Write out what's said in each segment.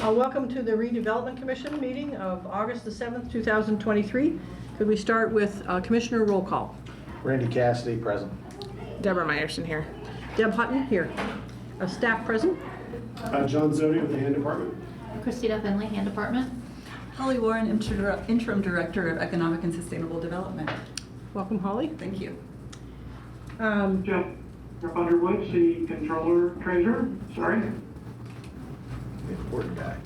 Welcome to the Redevelopment Commission meeting of August the 7th, 2023. Could we start with Commissioner roll call? Randy Cassidy, present. Deborah Meyerson here. Deb Hutton here. Staff present. John Zodi with the Hand Department. Christina Finley, Hand Department. Holly Warren, Interim Director of Economic and Sustainable Development. Welcome, Holly. Thank you. Jeff Underwood, City Controller, Treasurer. Sorry. The important guy.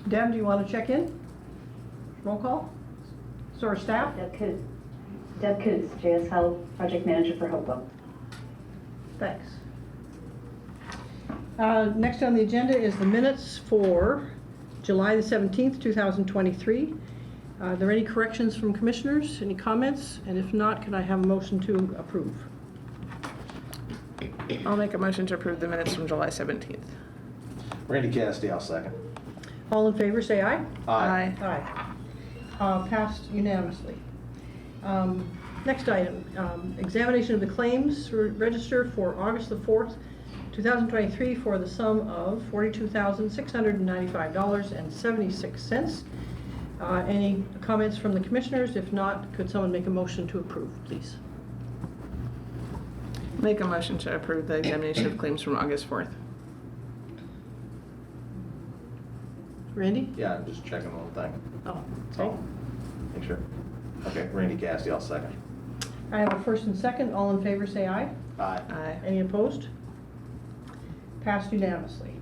Deb, do you want to check in? Roll call? So our staff? Deb Coots, JS Health Project Manager for Hopewell. Thanks. Next on the agenda is the minutes for July the 17th, 2023. Are there any corrections from commissioners? Any comments? And if not, can I have a motion to approve? I'll make a motion to approve the minutes from July 17th. Randy Cassidy, I'll second. All in favor, say aye. Aye. Aye. Passed unanimously. Next item, examination of the claims register for August the 4th, 2023 for the sum of $42,695.76. Any comments from the commissioners? If not, could someone make a motion to approve, please? Make a motion to approve the examination of claims from August 4th. Randy? Yeah, I'm just checking one thing. Oh, That's okay. all. Make sure. Okay, Randy Cassidy, I'll second. I have a first and second. All in favor, say aye. Aye. Aye. Any opposed? Passed unanimously.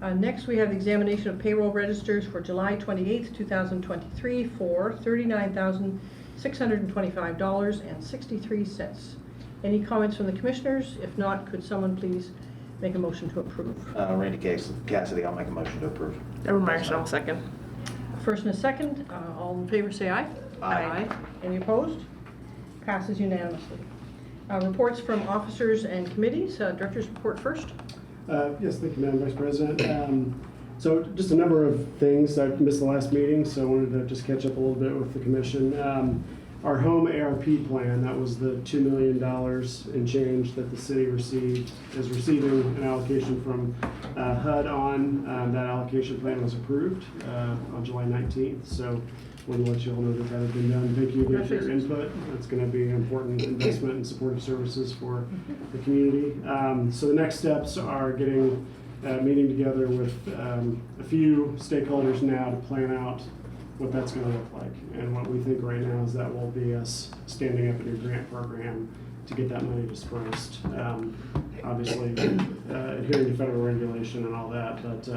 Next, we have the examination of payroll registers for July 28th, 2023 for $39,625.63. Any comments from the commissioners? If not, could someone please make a motion to approve? Randy Cassidy, I'll make a motion to approve. Deborah Meyerson, I'll second. First and a second. All in favor say aye. Aye. Any opposed? Passes unanimously. Reports from officers and committees. Director's report first. Yes, thank you, Madam Vice President. So just a number of things. I missed the last meeting, so I wanted to just catch up a little bit with the commission. Our home ARP plan, that was the $2 million in change that the city is receiving an allocation from HUD on. That allocation plan was approved on July 19th. So I wanted to let you all know that that had been done. Thank you again for your input. That's going to be an important investment in supportive services for the community. So the next steps are getting meeting together with a few stakeholders now to plan out what that's going to look like. And what we think right now is that will be us standing up a new grant program to get that money dispersed. Obviously, adhering to federal regulation and all that, but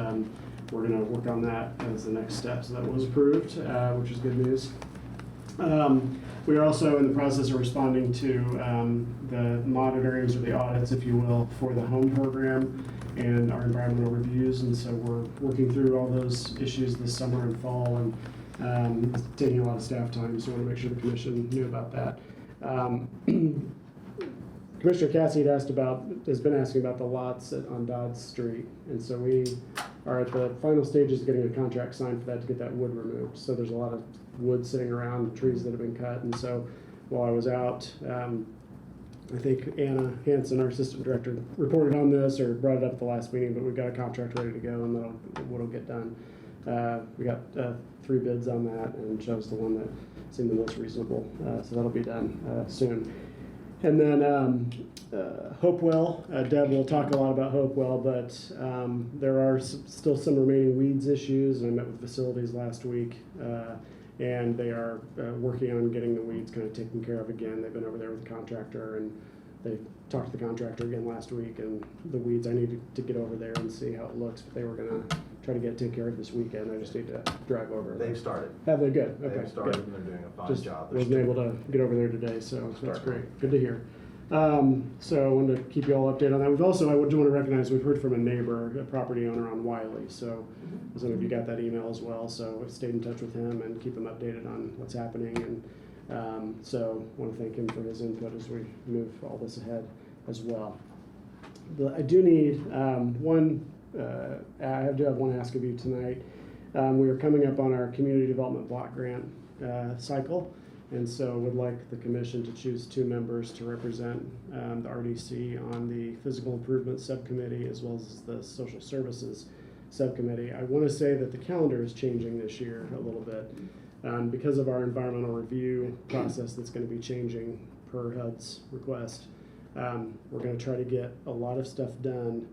we're going to work on that as the next step. So that was approved, which is good news. We are also in the process of responding to the monitorings or the audits, if you will, for the home program and our environmental reviews. And so we're working through all those issues this summer and fall, and it's taking a lot of staff time, so I want to make sure the commission knew about that. Commissioner Cassidy has been asking about the lots on Dodge Street, and so we are at the final stages of getting a contract signed for that to get that wood removed. So there's a lot of wood sitting around, trees that have been cut, and so while I was out, I think Anna Hansen, our assistant director, reported on this or brought it up at the last meeting, but we've got a contract ready to go, and that'll get done. We got 3 bids on that and chose the one that seemed the most reasonable, so that'll be done soon. And then Hopewell, Deb will talk a lot about Hopewell, but there are still some remaining weeds issues, and I met with facilities last week, and they are working on getting the weeds kind of taken care of again. They've been over there with the contractor, and they talked to the contractor again last week, and the weeds, I need to get over there and see how it looks, but they were going to try to get it taken care of this weekend. I just need to drive over. They've started. Have they? Good. Okay. They've started, good. and they're doing a fine Just job. wasn't able to get over there today, so that's great. Good to hear. So I wanted to keep you all updated on that. I do want to recognize we've heard from a neighbor, a property owner on Wiley. So some of you got that email as well. So we've stayed in touch with him and keep him updated on what's happening. And so I want to thank him for his input as we move all this ahead as well. I do need I do have one ask of you tonight. We are coming up on our community development block grant cycle. And so would like the commission to choose 2 members to represent the RDC on the Physical Improvement Subcommittee as well as the Social Services Subcommittee. I want to say that the calendar is changing this year a little bit because of our environmental review process that's going to be changing per HUD's request. We're going to try to get a lot of stuff done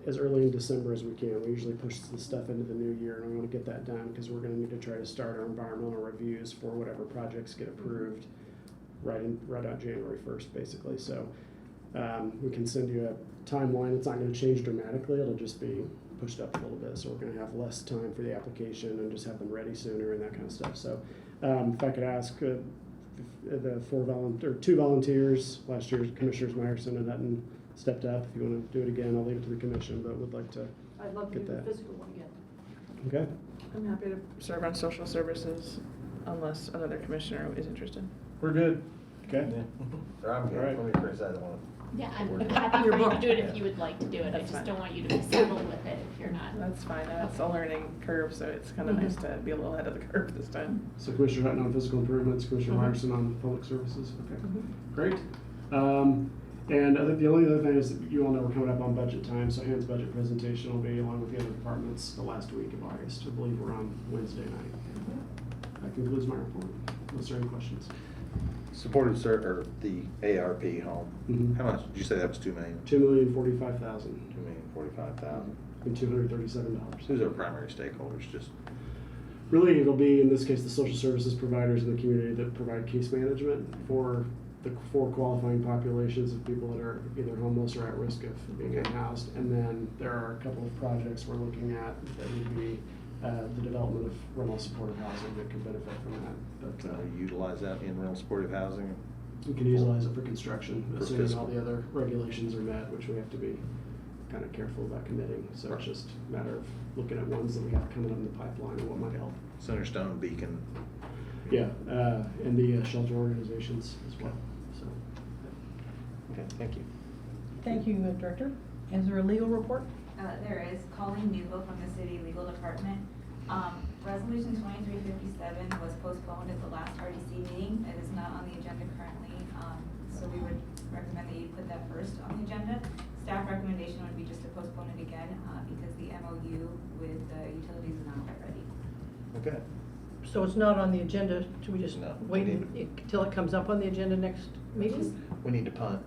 as early in December as we can. We usually push the stuff into the new year, and we want to get that done because we're going to need to try to start our environmental reviews for whatever projects get approved right on January 1st, basically. So we can send you a timeline. It's not going to change dramatically. It'll just be pushed up a little bit. So we're going to have less time for the application and just have them ready sooner and that kind of stuff. So if I could ask the 2 volunteers, last year Commissioners Meyerson and Hutton stepped up. If you want to do it again, I'll leave it to the commission, but would like to I'd love to get do the that. physical one again. Okay. I'm happy to serve on social services unless another commissioner is interested. We're good. Okay. Or I'm good. All right. Let me criticize that one. Yeah, I'm Word. happy Your for you to book. do it if you would like to do it. I That's just fine. don't want you to be settled with it if you're not. That's fine. It's a learning curve, so it's kind of nice to be a little ahead of the curve this time. So Commissioner Hutton on physical improvements, Commissioner Mhm. Meyerson on public services. Okay, Mhm. great. And I think the only other thing is that you all know we're coming up on budget time, so Hans' budget presentation will be along with the other departments the last week of August. I believe we're on Wednesday night. That concludes my report. Unless there are any questions. Supported or the ARP home. Mhm. How much? Did you say that was 2 million? $2,045,000 $2,045,000. and $237. Who's our primary stakeholders? Just Really, it'll be, in this case, the social services providers in the community that provide case management for the 4 qualifying populations of people that are either homeless or at risk of being unhoused. And then there are a couple of projects we're looking at that would be the development of rental supportive housing that could benefit from that. But can we utilize that in rental supportive housing? we can utilize it for construction, For assuming all fiscal. the other regulations are met, which we have to be kind of careful about committing. So it's just a matter of looking at ones that we have coming up in the pipeline and what might help. Centerstone, Beacon. Yeah, and the shelter organizations as well, so. Okay, thank you. Thank you, Director. Is there a legal report? There is. Colleen Newville from the City Legal Department. Resolution 2357 was postponed at the last RDC meeting. It is not on the agenda currently, so we would recommend that you put that first on the agenda. Staff recommendation would be just to postpone it again because the MOU with the utilities is not quite ready. Okay. So it's not on the agenda, should we just No. wait until it comes up on the agenda next meeting? We need to punt.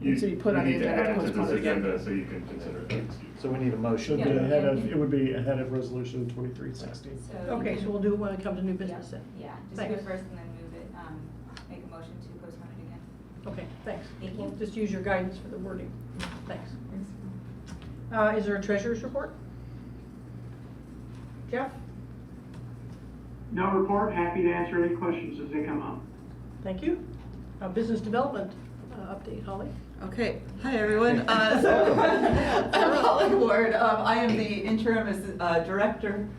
So you put on the need to agenda add to to postpone this it again. agenda so you can consider it. So we need a motion. Should be ahead of, it would be ahead of resolution 2360. So Okay, so we'll do it when it comes to new business then. Yeah, just do it Thanks. first and then move it, make a motion to postpone it again. Okay, thanks. Thank you. We'll just use your guidance for the wording. Thanks. Is there a treasurer's report? Jeff? No report, happy to answer any questions as they come up. Thank you. Business development update, Holly? Okay, hi everyone. I'm Holly Ward. I am the interim director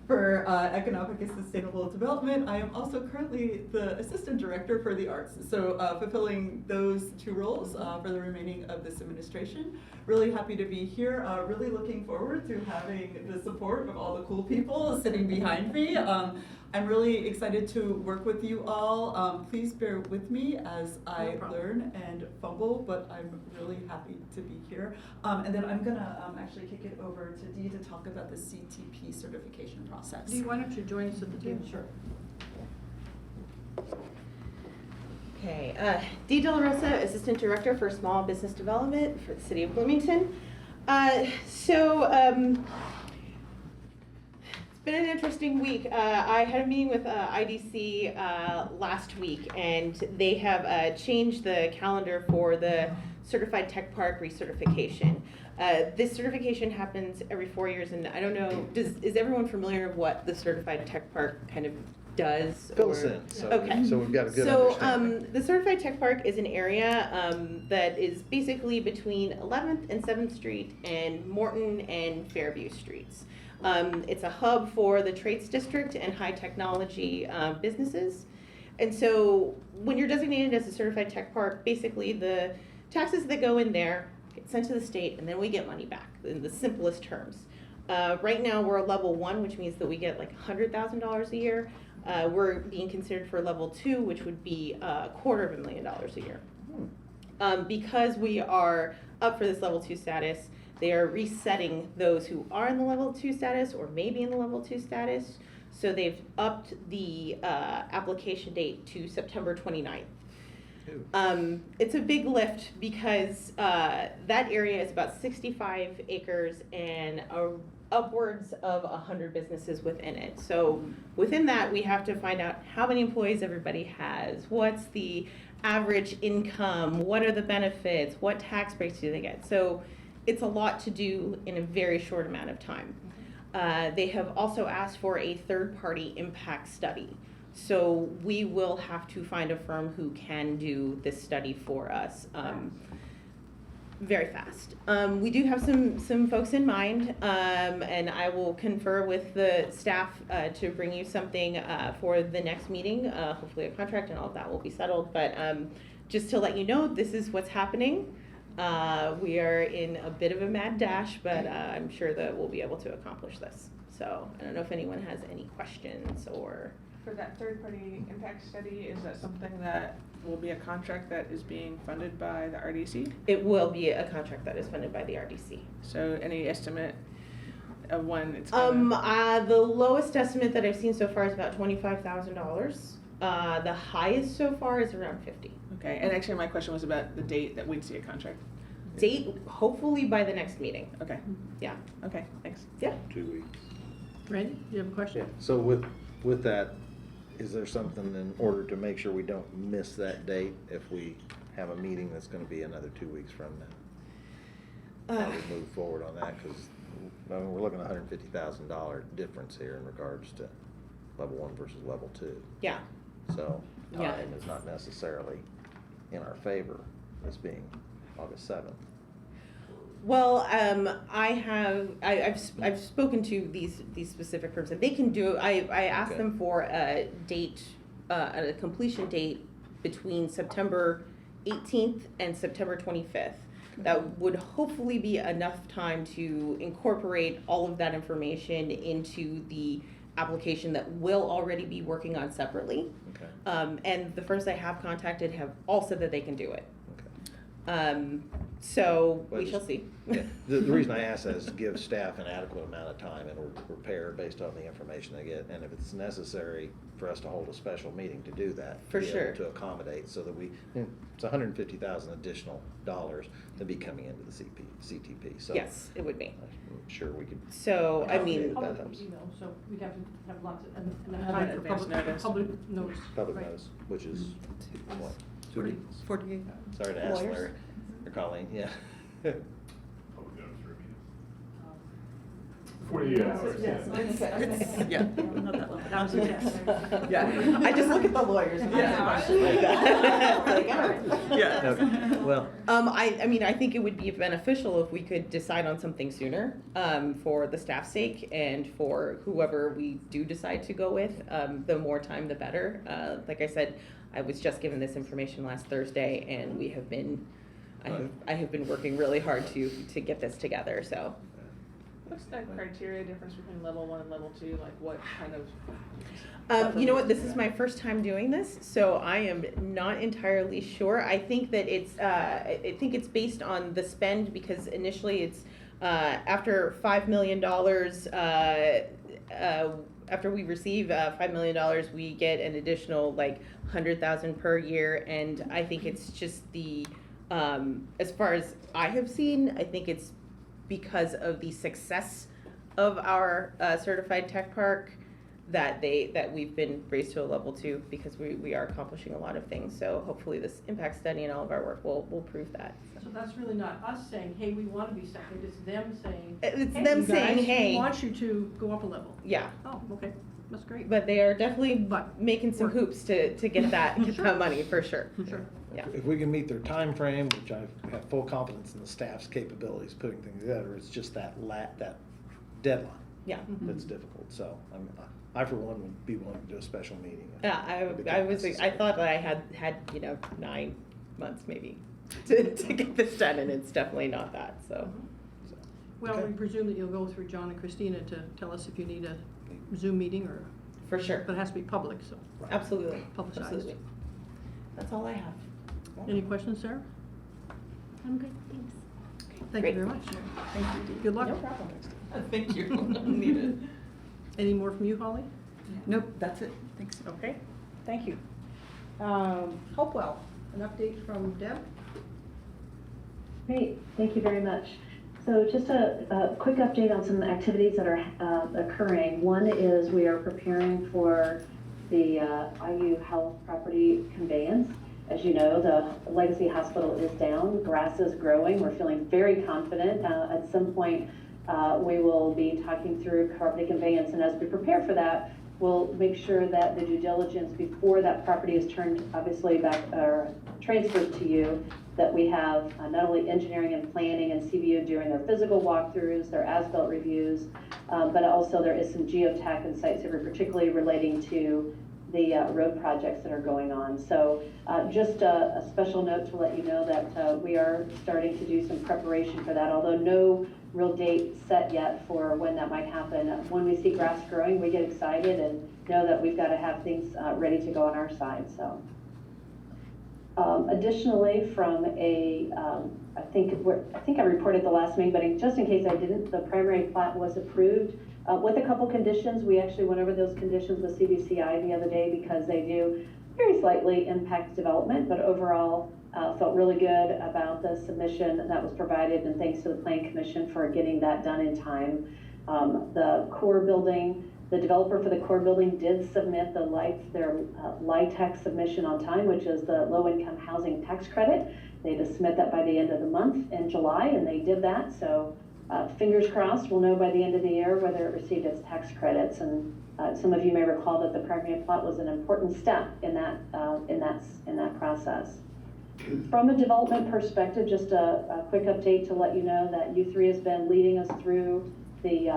for economic and sustainable development. I am also currently the assistant director for the arts. So fulfilling those 2 roles for the remaining of this administration. Really happy to be here. Really looking forward to having the support of all the cool people sitting behind me. I'm really excited to work with you all. Please bear with me as I problem. learn and fumble, but I'm really happy to be here. And then I'm gonna actually kick it over to Dee to talk about the CTP certification process. Dee, why don't you join us at the table? Sure. Okay, Dee De La Rosa, Assistant Director for Small Business Development for the City of Bloomington. It's been an interesting week. I had a meeting with IDC last week, and they have changed the calendar for the Certified Tech Park recertification. This certification happens every 4 years, and I don't know, is everyone familiar with what the Certified Tech Park kind of does? Fill us or- in. So, Okay. So we've got a good So, understanding. the Certified Tech Park is an area that is basically between 11th and 7th Street and Morton and Fairview Streets. It's a hub for the trades district and high technology businesses. And so when you're designated as a Certified Tech Park, basically the taxes that go in there get sent to the state and then we get money back in the simplest terms. Right now we're a level 1, which means that we get like $100,000 a year. We're being considered for level 2, which would be $250,000 a year. Because we are up for this level 2 status, they are resetting those who are in the level 2 status or maybe in the level 2 status. So they've upped the application date to September 29th. It's a big lift because that area is about 65 acres and upwards of 100 businesses within it. So within that, we have to find out how many employees everybody has, what's the average income, what are the benefits, what tax breaks do they get. So it's a lot to do in a very short amount of time. They have also asked for a third-party impact study. So we will have to find a firm who can do this study for us very fast. We do have some folks in mind, and I will confer with the staff to bring you something for the next meeting. Hopefully a contract and all of that will be settled. But just to let you know, this is what's happening. We are in a bit of a mad dash, but I'm sure that we'll be able to accomplish this. So I don't know if anyone has any questions or... For that third-party impact study, is that something that will be a contract that is being funded by the RDC? It will be a contract that is funded by the RDC. So any estimate of when it's gonna... The lowest estimate that I've seen so far is about $25,000. The highest so far is around $50,000. Okay, and actually my question was about the date that we'd see a contract. Date, hopefully by the next meeting. Okay. Yeah. Okay, thanks. Yeah. 2 weeks. Randy, do you have a question? Yeah, so with that, is there something in order to make sure we don't miss that date if we have a meeting that's gonna be another 2 weeks from now? How we move forward on that, because I mean, we're looking at $150,000 difference here in regards to level 1 versus level 2. Yeah. So Yeah. time is not necessarily in our favor as being August 7th. Well, I've spoken to these specific firms and they can do. I asked Okay. them for a date, a completion date between September 18th and September 25th. That would hopefully be enough time to incorporate all of that information into the application that we'll already be working on separately. Okay. And the firms I have contacted have all said that they can do it. Okay. So But we shall see. Yeah. The reason I ask that is to give staff an adequate amount of time and prepare based on the information they get. And if it's necessary for us to hold a special meeting to do that. For be able sure. to accommodate so that it's $150,000 additional dollars to be coming into the CTP. So Yes, it would be. I'm sure we could. So, I mean, That Public, helps. you know, so we'd have to have lots of, and Have time an for advance public, notice. public notice. Public Right. notice, which is what? 40, 48. Sorry to ask Lawyers. Larry or Colleen, yeah. Public notice for a meeting. 48 hours, Yes. Yeah. Not that long, but that was a guess. Yeah, I just look at the lawyers and ask questions like that. Like, all right. Yeah. Okay. Well, I mean, I think it would be beneficial if we could decide on something sooner, for the staff's sake and for whoever we do decide to go with. The more time, the better. Like I said, I was just given this information last Thursday and we have been, I have been working really hard to get this together, so. What's the criteria difference between level 1 and level 2? Like what kind of? You know what, this is my first time doing this, so I am not entirely sure. I think that it's based on the spend because initially it's, after $5 million, after we receive $5 million, we get an additional like 100,000 per year, and I think it's just the, as far as I have seen, I think it's because of the success of our certified tech park that we've been raised to a level 2 because we are accomplishing a lot of things. So hopefully this impact study and all of our work will prove that. So that's really not us saying, hey, we want to be second, it's them saying. It's "Hey, them you saying, guys, hey." We want you to go up a level. Yeah, Oh, okay, that's great. but they are definitely But making some work. hoops to get that Sure. money for sure. Sure. Yeah. if we can meet their time frame, which I have full confidence in the staff's capabilities putting things together, it's just that deadline Yeah. that's difficult. So I for one would be willing to do a special meeting. Yeah, I thought that I had 9 months maybe to get this done, and it's definitely not that. So. Well, Okay. we presume that you'll go through John and Christina to tell us if you need a Zoom meeting or For sure. But it has to be public, so. Absolutely. Publicized. Absolutely. That's all I have. Any questions, Sarah? I'm good, thanks. Thank Great. you very much. Thank you, Dee. Good luck. No problem. Thank you. Needed. Any more from you, Holly? Nope, that's it. Thanks. Okay, thank you. Hopewell, an update from Deb? Great, thank you very much. So just a quick update on some activities that are occurring. One is we are preparing for the IU Health property conveyance. As you know, the Legacy Hospital is down, grass is growing. We're feeling very confident. At some point, we will be talking through property conveyance, and as we prepare for that, we'll make sure that the due diligence before that property is turned, obviously, back or transferred to you, that we have not only engineering and planning and CBU during their physical walkthroughs, their as-built reviews, but also there is some geotech and site survey, particularly relating to the road projects that are going on. So just a special note to let you know that we are starting to do some preparation for that, although no real date set yet for when that might happen. When we see grass growing, we get excited and know that we've got to have things ready to go on our side. So additionally, from a, I think I reported the last meeting, but just in case I didn't, the primary plat was approved with a couple conditions. We actually went over those conditions with CBCI the other day because they do very slightly impact development, but overall felt really good about the submission that was provided, and thanks to the Plan Commission for getting that done in time. The core building, the developer for the core building did submit their LIHTC submission on time, which is the low-income housing tax credit. They had to submit that by the end of the month in July, and they did that. So fingers crossed, we'll know by the end of the year whether it received its tax credits. And some of you may recall that the primary plat was an important step in that process. From a development perspective, just a quick update to let you know that U3 has been leading us through the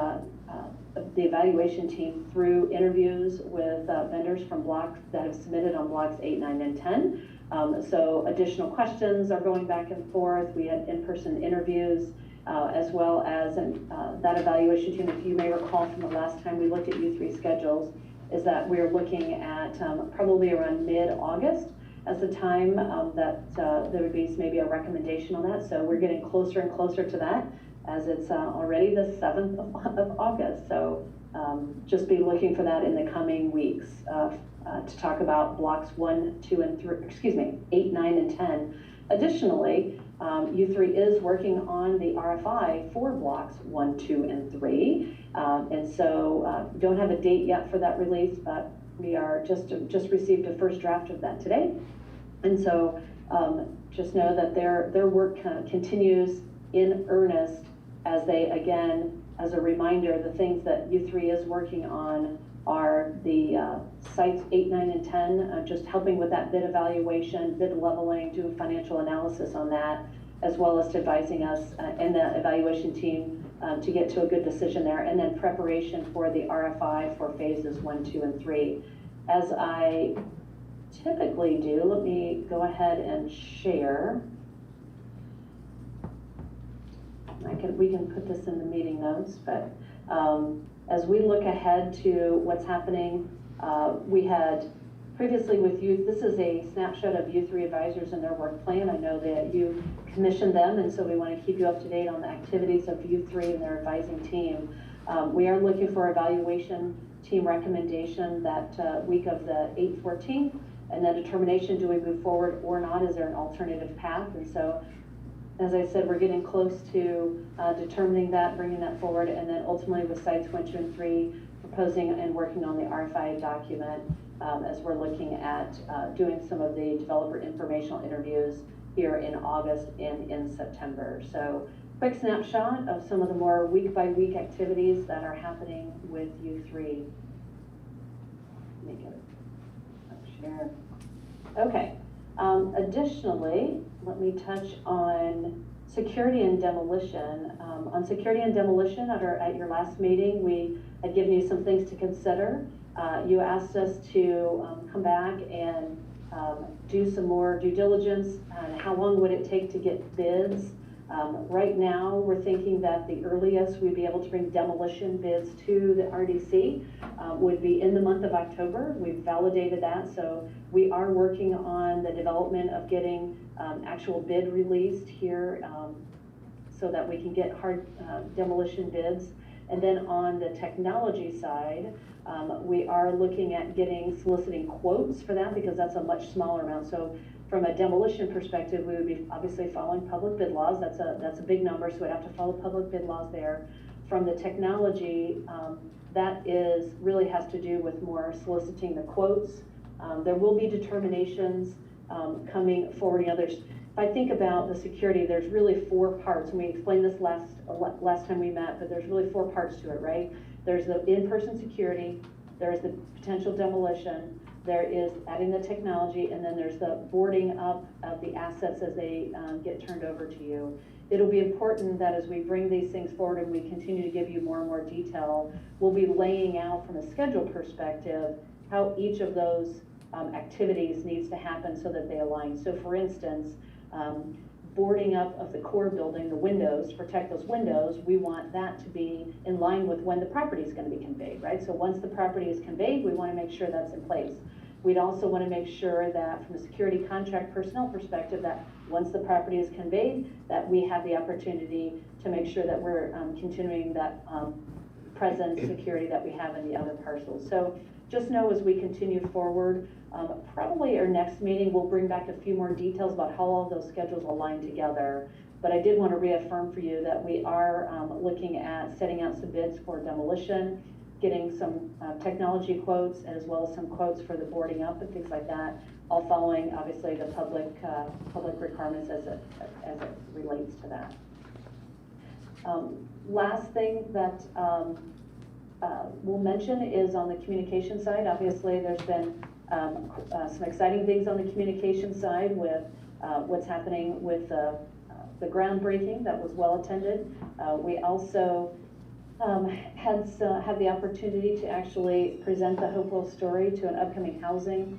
evaluation team through interviews with vendors from blocks that have submitted on blocks 8, 9, and 10. So additional questions are going back and forth. We had in-person interviews as well as that evaluation team, if you may recall from the last time we looked at U3 schedules, is that we're looking at probably around mid-August as the time that there would be maybe a recommendation on that. So we're getting closer and closer to that, as it's already the 7th of August. So just be looking for that in the coming weeks to talk about blocks 1, 2, and 3, 8, 9, and 10. Additionally, U3 is working on the RFI for blocks 1, 2, and 3. And so don't have a date yet for that release, but we are just received a first draft of that today. And so just know that their work continues in earnest as they, again, as a reminder, the things that U3 is working on are the sites 8, 9, and 10, just helping with that bid evaluation, bid leveling, do financial analysis on that, as well as advising us and the evaluation team to get to a good decision there, and then preparation for the RFI for phases 1, 2, and 3. As I typically do, let me go ahead and share. We can put this in the meeting notes, but as we look ahead to what's happening, we had previously with you, this is a snapshot of U3 advisors and their work plan. I know that you commissioned them, and so we want to keep you up to date on the activities of U3 and their advising team. We are looking for evaluation team recommendation that week of the 8/14, and then determination, do we move forward or not? Is there an alternative path? And so, as I said, we're getting close to determining that, bringing that forward, and then ultimately with sites 1, 2, and 3, proposing and working on the RFI document as we're looking at doing some of the developer informational interviews here in August and in September. So quick snapshot of some of the more week-by-week activities that are happening with U3. Let me get it up here. Okay. Additionally, let me touch on security and demolition. On security and demolition, at your last meeting, we had given you some things to consider. You asked us to come back and do some more due diligence on how long would it take to get bids Right now, we're thinking that the earliest we'd be able to bring demolition bids to the RDC would be in the month of October. We've validated that, so we are working on the development of getting actual bid released here so that we can get hard demolition bids. And then on the technology side, we are looking at soliciting quotes for that because that's a much smaller amount. So from a demolition perspective, we would be obviously following public bid laws. That's a big number, so we'd have to follow public bid laws there. From the technology, that really has to do with more soliciting the quotes. There will be determinations coming forward. If I think about the security, there's really 4 parts, and we explained this last time we met, but there's really 4 parts to it, right? There's the in-person security, there's the potential demolition, there is adding the technology, and then there's the boarding up of the assets as they get turned over to you. It'll be important that as we bring these things forward and we continue to give you more and more detail, we'll be laying out from a schedule perspective how each of those activities needs to happen so that they align. So for instance, boarding up of the core building, the windows, to protect those windows, we want that to be in line with when the property is going to be conveyed, right? So once the property is conveyed, we want to make sure that's in place. We'd also want to make sure that from a security contract personnel perspective, that once the property is conveyed, that we have the opportunity to make sure that we're continuing that present security that we have in the other parcels. So just know as we continue forward, probably our next meeting, we'll bring back a few more details about how all of those schedules align together. But I did want to reaffirm for you that we are looking at setting out some bids for demolition, getting some technology quotes, as well as some quotes for the boarding up and things like that, all following obviously the public requirements as it relates to that. Last thing that we'll mention is on the communication side. Obviously, there's been some exciting things on the communication side with what's happening with the groundbreaking that was well attended. We also had the opportunity to actually present the Hopewell story to an upcoming housing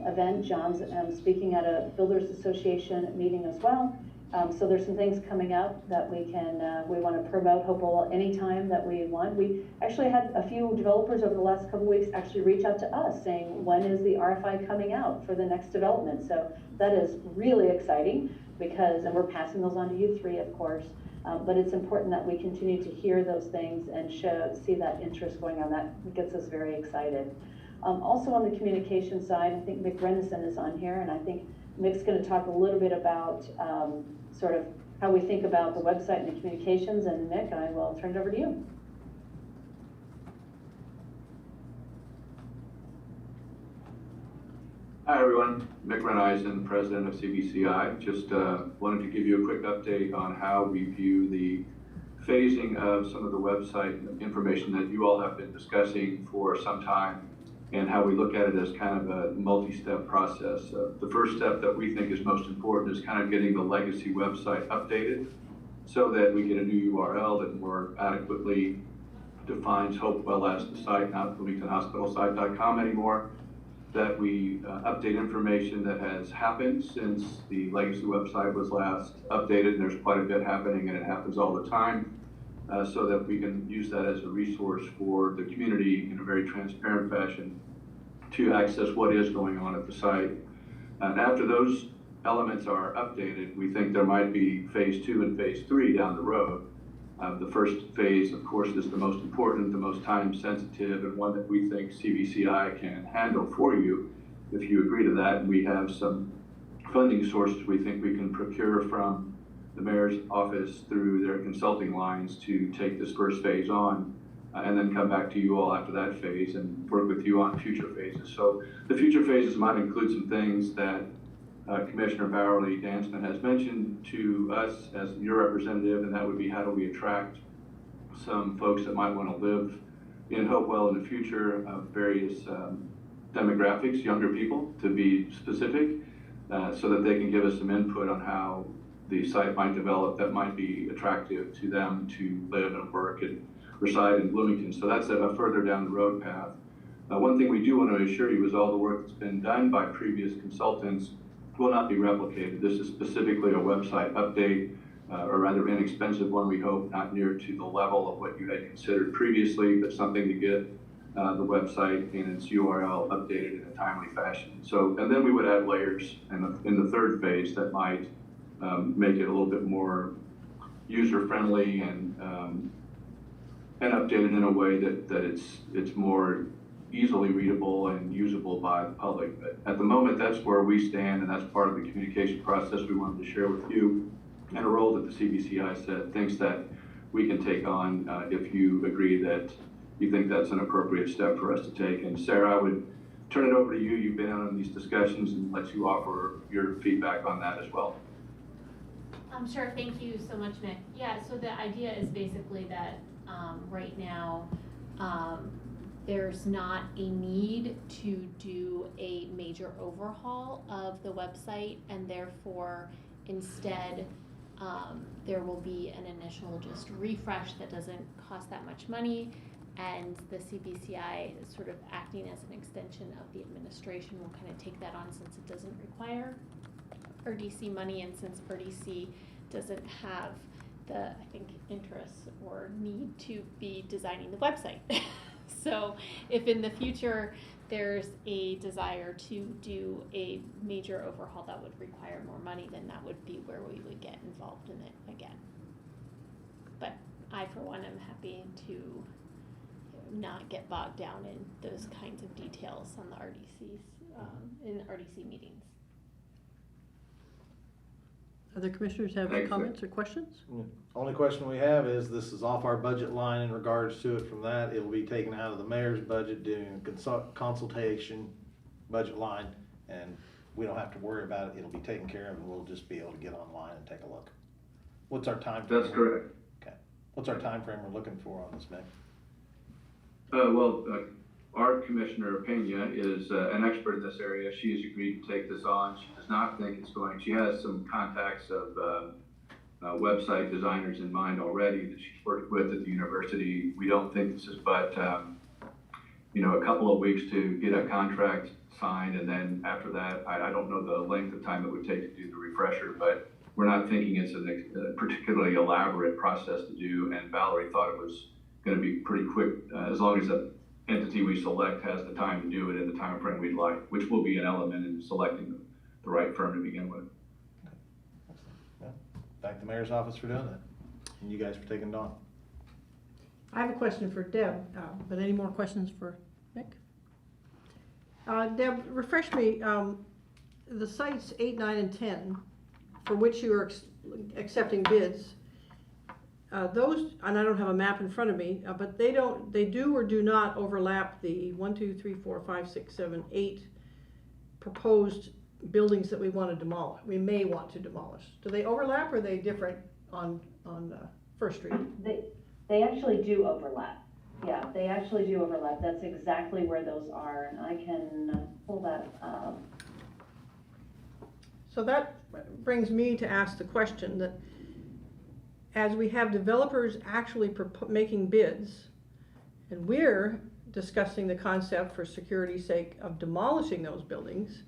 event. John's speaking at a Builders Association meeting as well. So there's some things coming up that we want to promote Hopewell anytime that we want. We actually had a few developers over the last couple weeks actually reach out to us saying, when is the RFI coming out for the next development? So that is really exciting and we're passing those on to you 3, of course. But it's important that we continue to hear those things and see that interest going on. That gets us very excited. Also on the communication side, I think Mick Renison is on here, and I think Mick's going to talk a little bit about sort of how we think about the website and the communications. And Mick, I will turn it over to you. Hi everyone, Mick Renison, President of CBCI. Just wanted to give you a quick update on how we view the phasing of some of the website information that you all have been discussing for some time, and how we look at it as kind of a multi-step process. The first step that we think is most important is kind of getting the legacy website updated so that we get a new URL that more adequately defines Hopewell as the site, not BloomingtonHospitalSite.com anymore. That we update information that has happened since the legacy website was last updated, and there's quite a bit happening, and it happens all the time, so that we can use that as a resource for the community in a very transparent fashion to access what is going on at the site. And after those elements are updated, we think there might be phase 2 and phase 3 down the road. The first phase, of course, is the most important, the most time sensitive, and one that we think CBCI can handle for you if you agree to that. And we have some funding sources we think we can procure from the mayor's office through their consulting lines to take this first phase on, and then come back to you all after that phase and work with you on future phases. So the future phases might include some things that Commissioner Bowerly Dansman has mentioned to us as your representative, and that would be how do we attract some folks that might want to live in Hopewell in the future of various demographics, younger people to be specific, so that they can give us some input on how the site might develop that might be attractive to them to live and work and reside in Bloomington. So that's a further down the road path. One thing we do want to assure you is all the work that's been done by previous consultants will not be replicated. This is specifically a website update. or rather inexpensive one, we hope, not near to the level of what you had considered previously, but something to get the website and its URL updated in a timely fashion. So, and then we would add layers in the third phase that might make it a little bit more user-friendly and updated in a way that it's more easily readable and usable by the public. But at the moment, that's where we stand, and that's part of the communication process we wanted to share with you, and a role that the CBCI thinks that we can take on if you agree that you think that's an appropriate step for us to take. And Sarah, I would turn it over to you. You've been on these discussions, and let you offer your feedback on that as well. Sure, thank you so much, Mick. Yeah, so the idea is basically that right now, there's not a need to do a major overhaul of the website, and therefore, instead, there will be an initial just refresh that doesn't cost that much money, and the CBCI is sort of acting as an extension of the administration will kind of take that on since it doesn't require RDC money, and since RDC doesn't have the, I think, interest or need to be designing the website. So if in the future there's a desire to do a major overhaul that would require more money, then that would be where we would get involved in it again. But I, for one, am happy to not get bogged down in those kinds of details on the RDCs, in RDC meetings. Other commissioners have Thanks, comments or questions? Only question we have is, this is off our budget line in regards to it. From that, it will be taken out of the mayor's budget, doing consultation budget line, and we don't have to worry about it. It'll be taken care of, and we'll just be able to get online and take a look. What's our time frame? That's correct. Okay. What's our time frame we're looking for on this, Mick? Our Commissioner Pena is an expert in this area. She has agreed to take this on. She does not think it's going, she has some contacts of website designers in mind already that she's worked with at the university. We don't think this is but, a couple of weeks to get a contract signed, and then after that, I don't know the length of time it would take to do the refresher, but we're not thinking it's a particularly elaborate process to do, and Valerie thought it was going to be pretty quick, as long as the entity we select has the time to do it in the time frame we'd like, which will be an element in selecting the right firm to begin with. Yeah. Thank the mayor's office for doing that, and you guys for taking it on. I have a question for Deb, but any more questions for Mick? Deb, refresh me, the sites 8, 9, and 10, for which you are accepting bids, those, and I don't have a map in front of me, but they do or do not overlap the 1, 2, 3, 4, 5, 6, 7, 8 proposed buildings that we want to demolish. We may want to demolish. Do they overlap, or are they different on First Street? They actually do overlap. Yeah, they actually do overlap. That's exactly where those are, and I can pull that up. So that brings me to ask the question that, as we have developers actually making bids, and we're discussing the concept for security's sake of demolishing those buildings,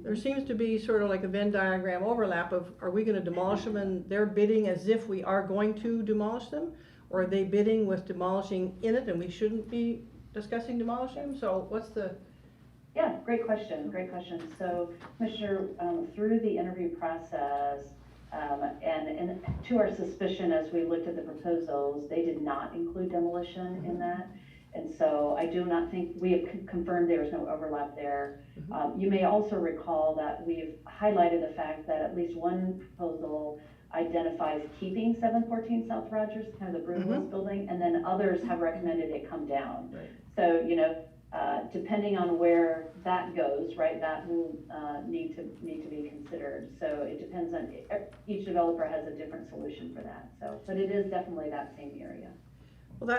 there seems to be sort of like a Venn diagram overlap of, are we going to demolish them and they're bidding as if we are going to demolish them? Or are they bidding with demolishing in it and we shouldn't be discussing demolishing them? So what's the... Yeah, great question, great question. So, Commissioner, through the interview process, and to our suspicion, as we looked at the proposals, they did not include demolition in that. And so I do not think, we have confirmed there is no overlap there. You may also recall that we've highlighted the fact that at least one proposal identifies keeping 714 South Rogers, kind of the Broomless building, and then others have recommended it come down. Right. So, depending on where that goes, right, that will need to be considered. So it depends on, each developer has a different solution for that. So, but it is definitely that same area. Well,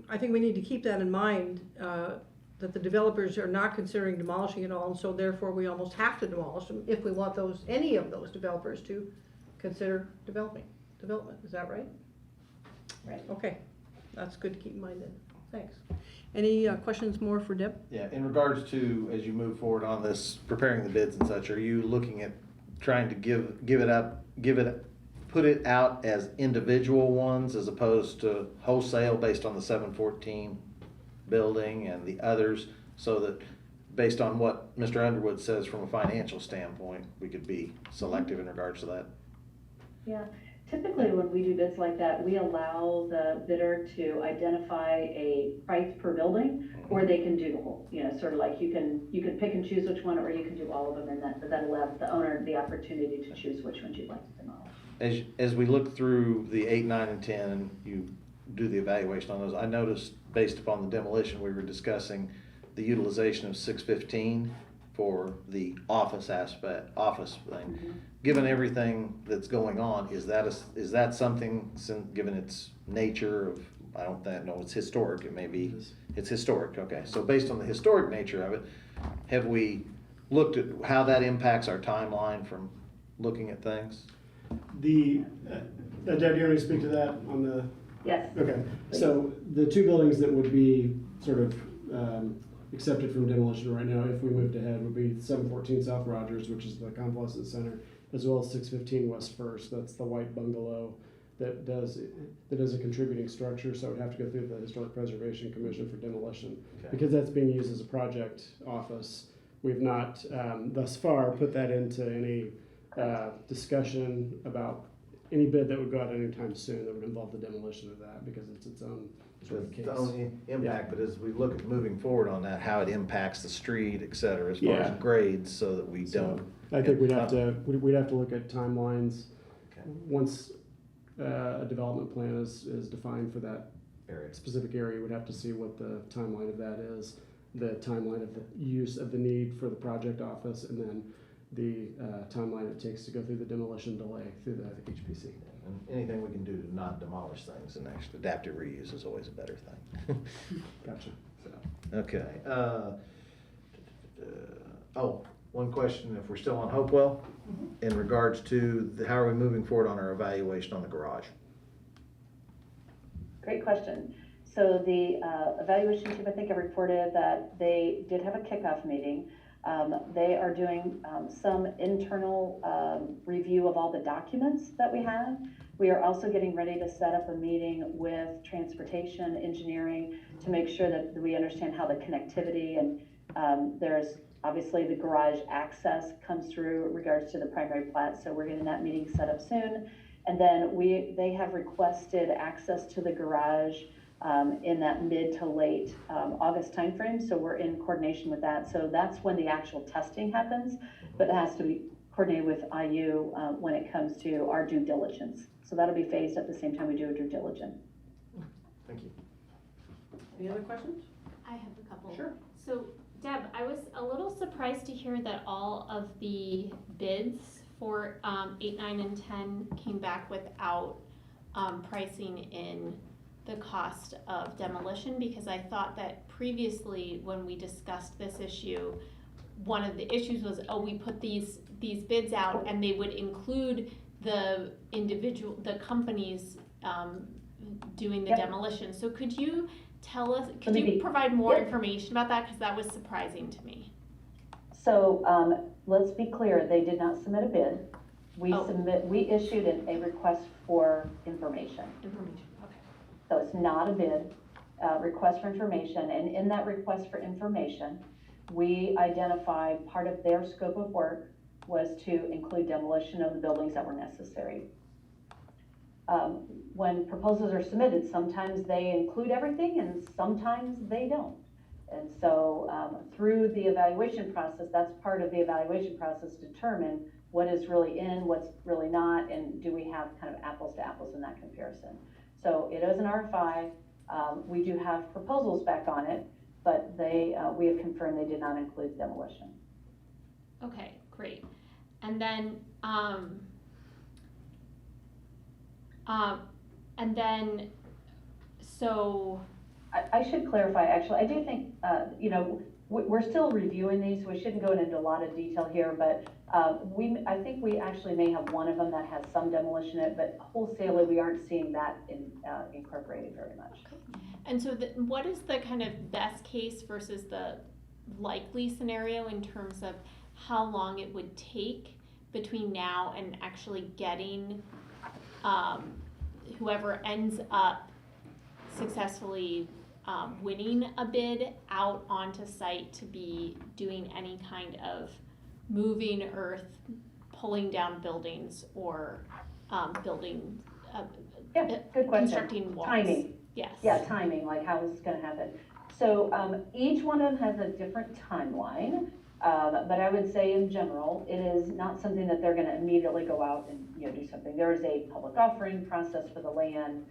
I think we need to keep that in mind, that the developers are not considering demolishing it all, and so therefore we almost have to demolish them if we want any of those developers to consider development. Is that right? Right. Okay, that's good to keep in mind then. Thanks. Any questions more for Deb? Yeah, in regards to, as you move forward on this, preparing the bids and such, are you looking at trying to give it put it out as individual ones as opposed to wholesale based on the 714 building and the others, so that based on what Mr. Underwood says from a financial standpoint, we could be selective in regards to that? Yeah, typically when we do bids like that, we allow the bidder to identify a price per building, or they can do the whole, sort of like you can pick and choose which one, or you can do all of them, and that allows the owner the opportunity to choose which ones you'd like to demolish. As we look through the 8, 9, and 10, you do the evaluation on those, I noticed based upon the demolition, we were discussing the utilization of 615 for the office thing. Mm-hmm. Given everything that's going on, is that something, given its nature of, I don't know, it's historic, it may be, it's historic, okay. So based on the historic nature of it, have we looked at how that impacts our timeline from looking at things? Deb, do you want me to speak to that on the? Yes. Okay, so the two buildings that would be sort of accepted from demolition right now, if we moved ahead, would be 714 South Rogers, which is the Convalescent Center, as well as 615 West First. That's the white bungalow that is a contributing structure, so it would have to go through the Historic Preservation Commission for demolition. Okay. Because that's being used as a project office, we've not thus far put that into any discussion about any bid that would go out anytime soon that would involve the demolition of that, because it's its own sort of case. The only impact, but as we look at moving forward on that, how it impacts the street, et cetera, as far as grades, so that we don't. I think we'd have to look at timelines. Okay. Once a development plan is defined for that Area. specific area, we'd have to see what the timeline of that is, the timeline of the use of the need for the project office, and then the timeline it takes to go through the demolition delay through the HPC. And anything we can do to not demolish things, and actually adaptive reuse is always a better thing. Gotcha. So, okay. One question, if we're still on Hopewell, in regards to how are we moving forward on our evaluation on the garage? Great question. So the evaluation team, I think I reported that they did have a kickoff meeting. They are doing some internal review of all the documents that we have. We are also getting ready to set up a meeting with transportation engineering to make sure that we understand how the connectivity and there's obviously the garage access comes through in regards to the primary plat. So we're getting that meeting set up soon. And then they have requested access to the garage in that mid to late August timeframe. So we're in coordination with that. So that's when the actual testing happens, but it has to be coordinated with IU when it comes to our due diligence. So that'll be phased at the same time we do a due diligence. Thank you. Any other questions? I have a couple. Sure. So Deb, I was a little surprised to hear that all of the bids for 8, 9, and 10 came back without pricing in the cost of demolition, because I thought that previously when we discussed this issue, one of the issues was, we put these bids out and they would include the companies doing the demolition. So could you tell us, could you provide more information about that? Because that was surprising to me. So let's be clear, they did not submit a bid. We issued a request for information. Okay. So it's not a bid, request for information. And in that request for information, we identified part of their scope of work was to include demolition of the buildings that were necessary. When proposals are submitted, sometimes they include everything and sometimes they don't. And so through the evaluation process, that's part of the evaluation process to determine what is really in, what's really not, and do we have kind of apples to apples in that comparison. So it is an RFI. We do have proposals back on it, but we have confirmed they did not include demolition. Okay, great. And then, so. I should clarify, actually, I do think, we're still reviewing these, we shouldn't go into a lot of detail here, but I think we actually may have one of them that has some demolition in it, but wholesalely, we aren't seeing that incorporated very much. And so what is the kind of best case versus the likely scenario in terms of how long it would take between now and actually getting whoever ends up successfully winning a bid out onto site to be doing any kind of moving earth, pulling down buildings, or building, Yeah, good question. constructing walls. Timing. Yes. Yeah, timing, like how is this gonna happen? So, each one of them has a different timeline, but I would say in general, it is not something that they're gonna immediately go out and, do something. There is a public offering process for the land.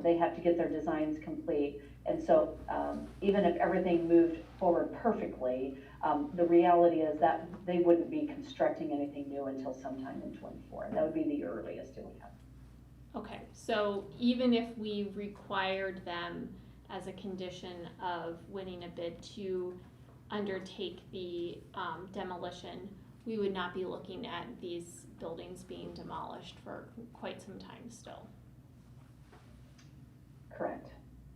They have to get their designs complete. And so, even if everything moved forward perfectly, the reality is that they wouldn't be constructing anything new until sometime in '24. That would be the earliest it would happen. Okay, so even if we required them as a condition of winning a bid to undertake the demolition, we would not be looking at these buildings being demolished for quite some time still. Correct.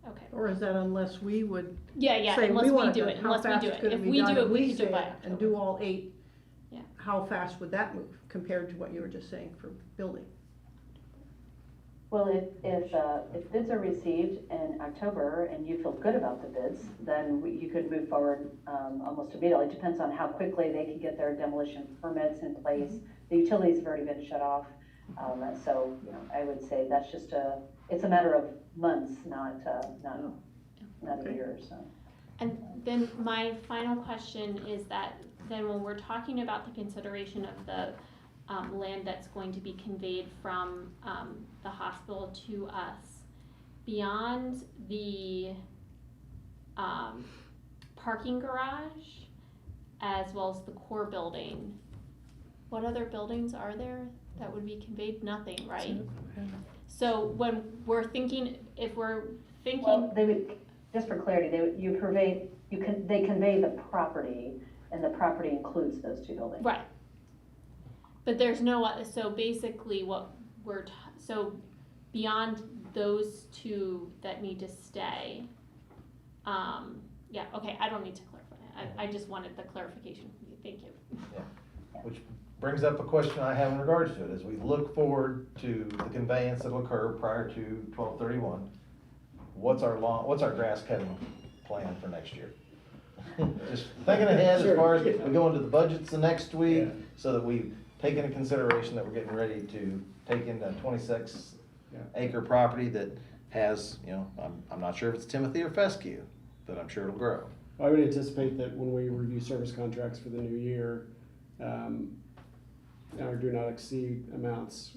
Okay. Or is that unless we would Yeah, say unless we we want do to, it, how unless we fast do it's it. gonna If be we done, do and it, we we could do it say by it and October. do all 8, Yeah. how fast would that move compared to what you were just saying for building? Well, if bids are received in October and you feel good about the bids, then you could move forward almost immediately. It depends on how quickly they can get their demolition permits in place. The utilities have already been shut off. So, I would say that's just it's a matter of months, not a year or so. And then my final question is that then when we're talking about the consideration of the land that's going to be conveyed from the hospital to us, beyond the parking garage as well as the core building, what other buildings are there that would be conveyed? Nothing, right? So when we're thinking, if we're thinking. Well, they would, just for clarity, they convey the property, and the property includes those 2 buildings. Right. But there's no, so basically what so beyond those 2 that need to stay, yeah, okay, I don't need to clarify. I just wanted the clarification from you. Thank you. Yeah. Which brings up a question I have in regards to it. As we look forward to the conveyance that'll occur prior to 12/31, what's our grass cutting plan for next year? Just thinking ahead as far as we go into the budgets the next week, Yeah. so that we take into consideration that we're getting ready to take in a 26 acre property that has, I'm not sure if it's Timothy or fescue, but I'm sure it'll grow. I would anticipate that when we review service contracts for the new year, our do not exceed amounts,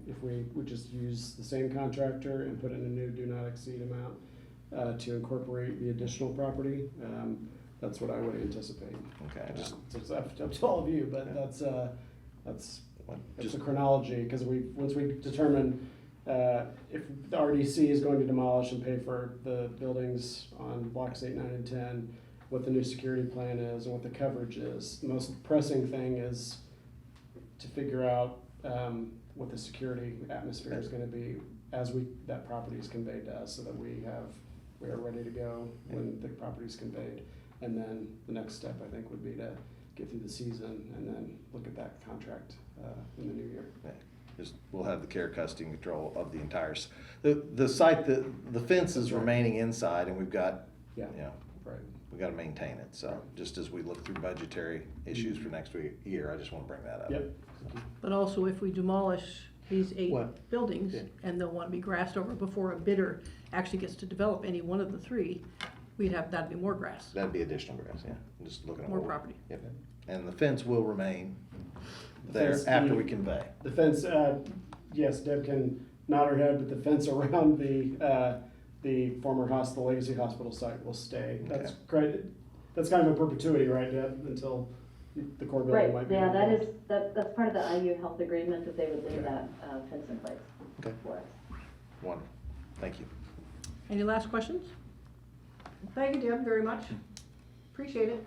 if we would just use the same contractor and put in a new do not exceed amount to incorporate the additional property, that's what I would anticipate. Okay, It's up to all of you, but that's just the chronology, because once we determine if the RDC is going to demolish and pay for the buildings on blocks 8, 9, and 10, what the new security plan is and what the coverage is. The most pressing thing is to figure out what the security atmosphere is going to be as that property is conveyed to us, so that we are ready to go when the property is conveyed. And then the next step, I think, would be to get through the season and then look at that contract in the new year. Yeah. We'll have the care, custody, and control of the entire, the site, the fence is remaining inside, and we've got, Right. we gotta maintain it, so just as we look through budgetary issues for next year, I just wanna bring that up. Yep. But also if we demolish these 8 What? buildings, Yeah. and they'll want to be grassed over before a bidder actually gets to develop any one of the 3, that'd be more grass, That'd be additional grass, yeah, I'm just looking at. more what we- property. Yep, and the fence will remain The there fence, after we convey. The fence, yes, Deb can nod her head, but the fence around the former hospital, Legacy Hospital site will stay. That's Okay. great. That's kind of a perpetuity, right, Deb, until the core building might Right, be. yeah, removed. that's part of the IU health agreement, that they would leave that fence in place Okay. for us. Wonderful, thank you. Any last questions? Thank you, Deb, very much. Appreciate it.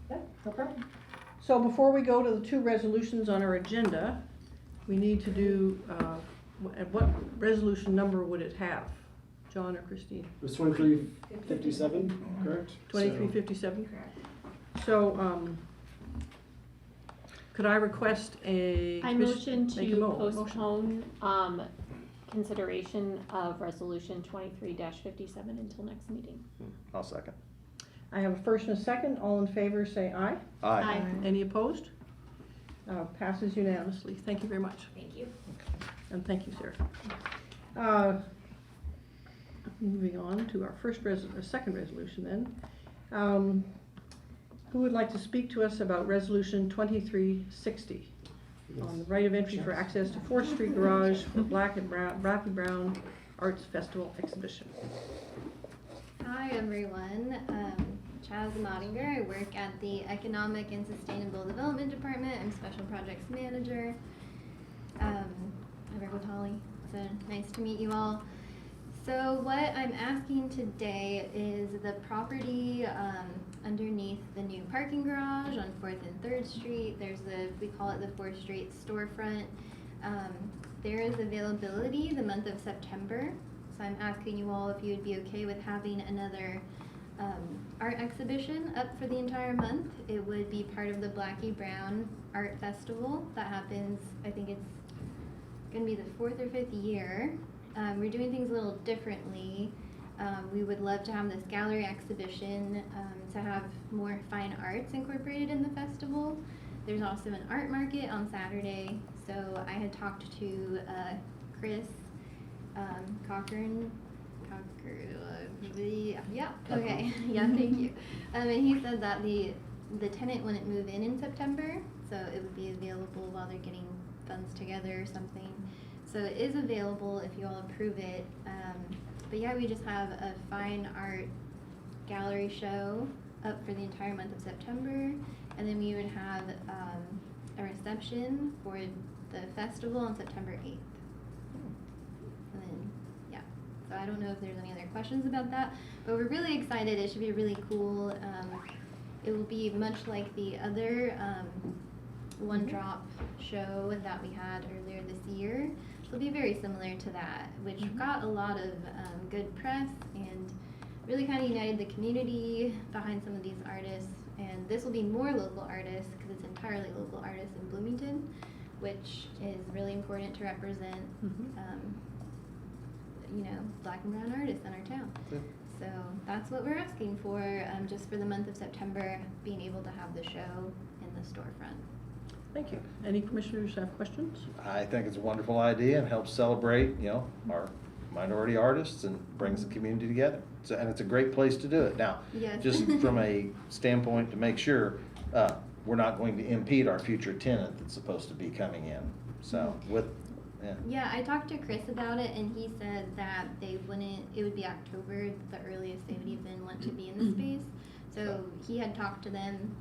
Yeah, no problem. So before we go to the 2 resolutions on our agenda, we need to do, what resolution number would it have? John or Christine? It was 2357, correct? 2357? Correct. So, could I request a? I motion make a to motion. postpone consideration of resolution 23-57 until next meeting. I'll second. I have a first and a second. All in favor, say aye. Aye. Any opposed? Passes unanimously. Thank you very much. Thank you. And thank you, Sarah. Moving on to our second resolution then. Who would like to speak to us about resolution 2360? On the right of entry for access to 4th Street Garage for Black and Brown Arts Festival exhibition. Hi everyone, Chaz Mottinger. I work at the Economic and Sustainable Development Department. I'm Special Projects Manager. I work with Holly, so nice to meet you all. So what I'm asking today is the property underneath the new parking garage on 4th and 3rd Street. There's we call it the 4th Street storefront. There is availability the month of September. So I'm asking you all if you would be okay with having another art exhibition up for the entire month. It would be part of the Blackie Brown Art Festival that happens, I think it's gonna be the 4th or 5th year. We're doing things a little differently. We would love to have this gallery exhibition to have more fine arts incorporated in the festival. There's also an art market on Saturday. So I had talked to Chris yeah, okay, yeah, thank you. And he said that the tenant wouldn't move in September, so it would be available while they're getting funds together or something. So it is available if you all approve it. But yeah, we just have a fine art gallery show up for the entire month of September, and then we would have a reception for the festival on September 8th. And then, yeah, so I don't know if there's any other questions about that, but we're really excited. It should be really cool. It will be much like the other One Drop show that we had earlier this year. It'll be very similar to that, which got a lot of good press and really kind of united the community behind some of these artists. And this will be more local artists because it's entirely local artists in Bloomington, which is really important to represent, you know, Black and brown artists in our town. Good. So that's what we're asking for, just for the month of September, being able to have the show in the storefront. Thank you. Any commissioners have questions? I think it's a wonderful idea and helps celebrate, you know, our minority artists and brings the community together. So, and it's a great place to do it. Now, Yes. just from a standpoint to make sure, we're not going to impede our future tenant that's supposed to be coming in. So yeah. Yeah, I talked to Chris about it, and he said that it would be October, the earliest they would even want to be in the space. So he had talked to them.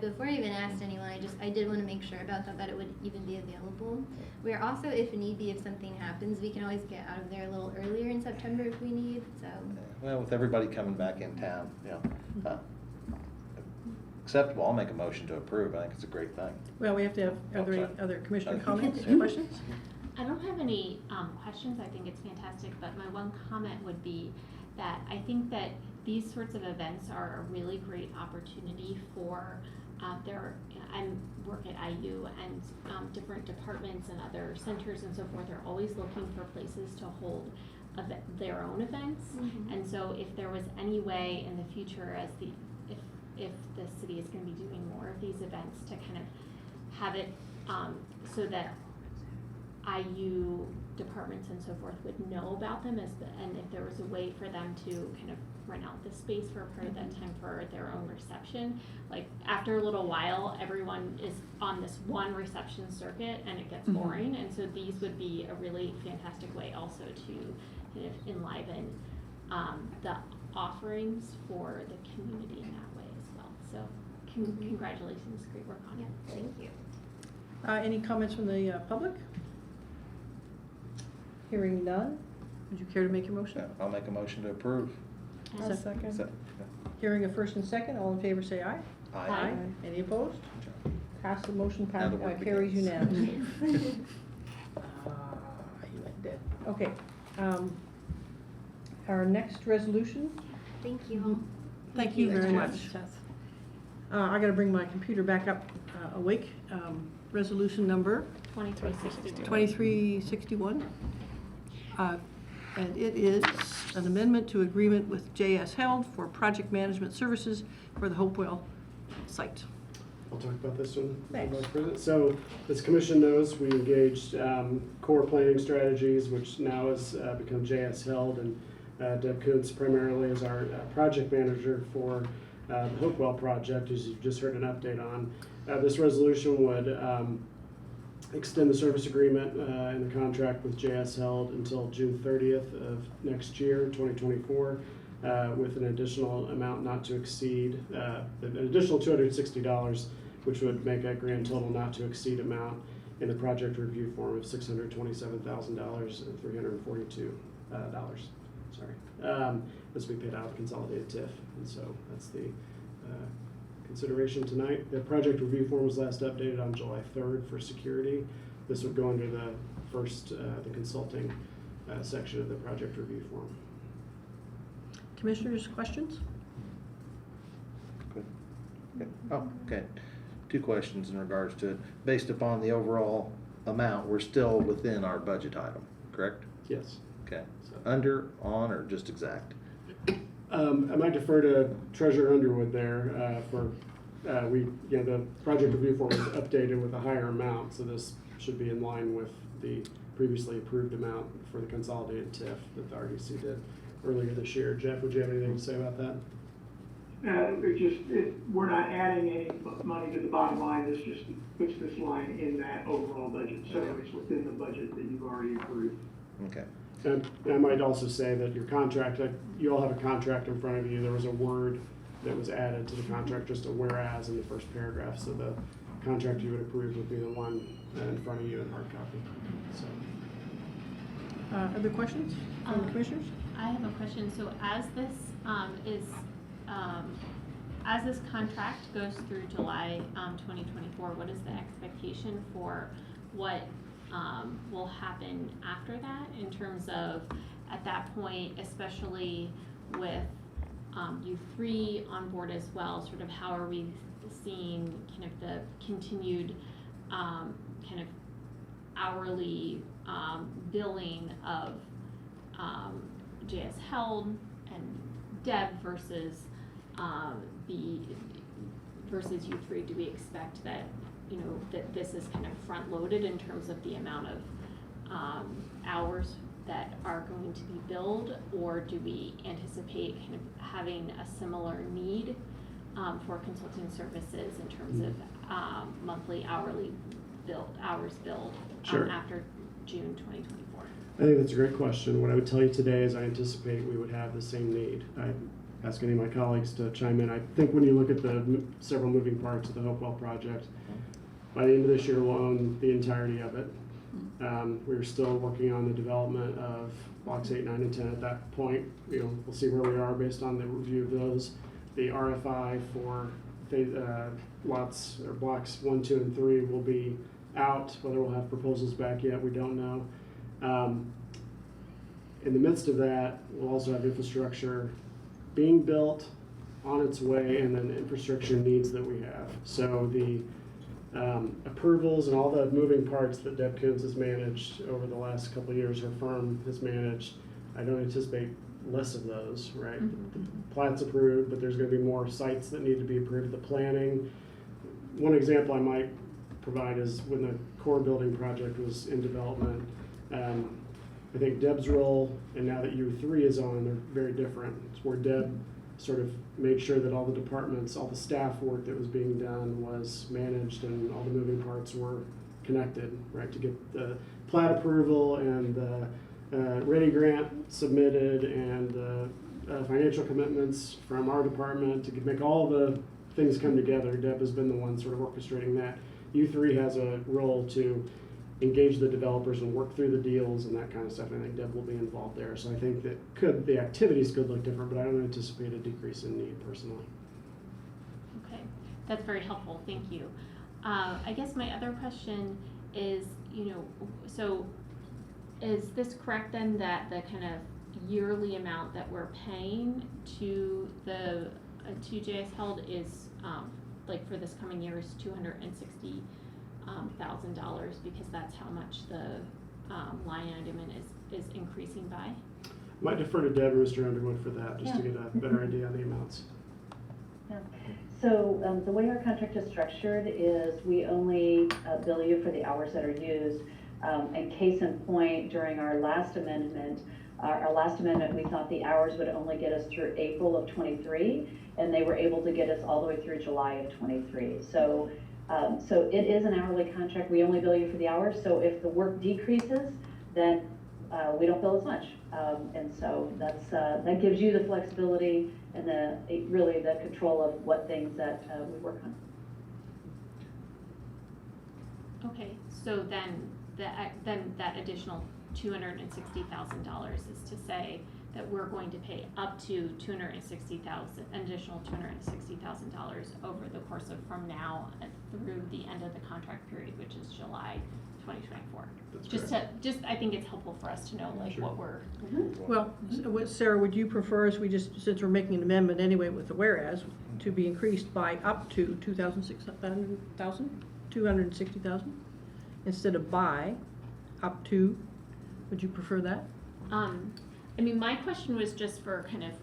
Before I even asked anyone, I did want to make sure about that it would even be available. We're also, if need be, if something happens, we can always get out of there a little earlier in September if we need, so. Well, with everybody coming back in town, you know, acceptable, I'll make a motion to approve. I think it's a great thing. Well, we have to have, are there any sorry. other commissioner Other comments, commissioners, yeah. questions? I don't have any questions. I think it's fantastic, but my one comment would be that I think that these sorts of events are a really great opportunity for I work at IU, and different departments and other centers and so forth are always looking for places to hold their own events. And so if there was any way in the future, as if the city is going to be doing more of these events, to kind of have it so that IU departments and so forth would know about them, and if there was a way for them to kind of rent out the space for a part of that time for their own reception. Like after a little while, everyone is on this one reception circuit and it gets boring, and so these would be a really fantastic way also to kind of enliven the offerings for the community in that way as well. So congratulations, great work on it. Thank you. Any comments from the public? Hearing none, would you care to make your motion? Yeah, I'll make a motion to approve. Second. Hearing a first and second, all in favor say aye. Aye. Any opposed? Pass the motion, Now the work carries begins. unanimously. You went dead. Okay. Our next resolution. Thank you. Thank you very much. I gotta bring my computer back up, awake. Resolution number 2361. 2361. And it is an amendment to agreement with JS Held for project management services for the Hopewell site. I'll talk about this one. Thanks. Vice President. So, as Commission knows, we engaged Core Planning Strategies, which now has become JS Held, and Deb Kuntz primarily is our project manager for the Hopewell project, as you've just heard an update on. This resolution would extend the service agreement in the contract with JS Held until June 30th of next year, 2024. With an additional amount not to exceed, an additional $260, which would make a grand total not to exceed amount in the project review form of $627,000 and $342. Sorry, this will be paid out of consolidated TIF, and so that's the consideration tonight. The project review form was last updated on July 3rd for security. This would go under the first, the consulting section of the project review form. Commissioners, questions? Good. Okay. Oh, okay. 2 questions in regards to it. Based upon the overall amount, we're still within our budget item, correct? Yes. Okay. So under, on, or just exact? I might defer to Treasurer Underwood there for, the project review form was updated with a higher amount, so this should be in line with the previously approved amount for the consolidated TIF that the RDC did earlier this year. Jeff, would you have anything to say about that? We're not adding any money to the bottom line. This just puts this line in that overall budget, so it's within the budget that you've already approved. Okay. And I might also say that your contract, you all have a contract in front of you. There was a word that was added to the contract, just a whereas in the first paragraph. So the contract you would approve would be the one in front of you in hard copy. So. Other questions from the commissioners? I have a question. So as this as this contract goes through July 2024, what is the expectation for what will happen after that in terms of, at that point, especially with U3 on board as well, sort of how are we seeing kind of the continued kind of hourly billing of JS Held and Deb versus versus U3? Do we expect that, that this is kind of front loaded in terms of the amount of hours that are going to be billed, or do we anticipate kind of having a similar need for consulting services in terms of monthly, hourly hours billed Sure. after June 2024? I think that's a great question. What I would tell you today is I anticipate we would have the same need. I ask any of my colleagues to chime in. I think when you look at the several moving parts of the Hopewell project, by the end of this year, we'll own the entirety of it. We're still working on the development of blocks 8, 9, and 10 at that point. We'll see where we are based on the review of those. The RFI for lots or blocks 1, 2, and 3 will be out. Whether we'll have proposals back yet, we don't know. In the midst of that, we'll also have infrastructure being built, on its way, and then infrastructure needs that we have. So the approvals and all the moving parts that Deb Kuntz has managed over the last couple of years, her firm has managed, I don't anticipate less of those, right? Mm-hmm. The plat's approved, but there's going to be more sites that need to be approved. The planning. One example I might provide is when the core building project was in development. I think Deb's role, and now that U3 is on, they're very different. It's where Deb sort of made sure that all the departments, all the staff work that was being done was managed and all the moving parts were connected, right? To get the plat approval and the ready grant submitted and the financial commitments from our department to make all the things come together. Deb has been the one sort of orchestrating that. U3 has a role to engage the developers and work through the deals and that kind of stuff. And I think Deb will be involved there. So I think that the activities could look different, but I don't anticipate a decrease in need personally. Okay, that's very helpful. Thank you. I guess my other question is, so is this correct then that the kind of yearly amount that we're paying to the to JS Held is like for this coming year is $260,000 because that's how much the line item is is increasing by? Might defer to Deb or Mr. Underwood for that, just to Yeah. get a better idea on the amounts. Yeah. So the way our contract is structured is we only bill you for the hours that are used. And case in point, during our last amendment, we thought the hours would only get us through April of '23, and they were able to get us all the way through July of '23. So it is an hourly contract. We only bill you for the hours. So if the work decreases, then we don't bill as much. And so that gives you the flexibility and really the control of what things that we work on. Okay, so then that additional $260,000 is to say that we're going to pay up to additional $260,000 over the course of from now through the end of the contract period, which is July 2024. That's I think it's helpful for us to know like Sure. what we're. Well, Sarah, would you prefer, as we just, since we're making an amendment anyway with the whereas, to be increased by up to 260,000 instead of by up to? Would you prefer that? I mean, my question was just for kind of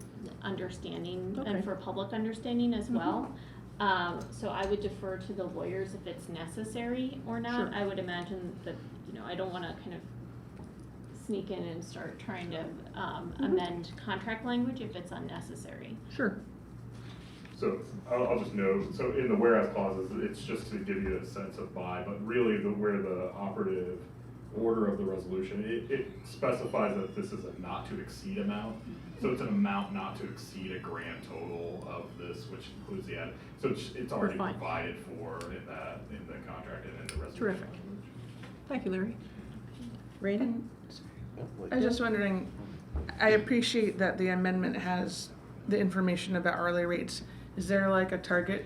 understanding Okay. and for public understanding as well. So I would defer to the lawyers if it's necessary or not. Sure. I would imagine that, I don't want to kind of sneak in and start trying to amend contract language if it's unnecessary. Sure. So I'll just note, so in the whereas clauses, it's just to give you a sense of by, but really where the operative order of the resolution, it specifies that this is a not to exceed amount. So it's an amount not to exceed a grand total of this, which includes the ad. So it's already Fine. provided for in the contract and in the resolution. Terrific. Thank you, Larry. Randy? I was just wondering, I appreciate that the amendment has the information about hourly rates. Is there like a target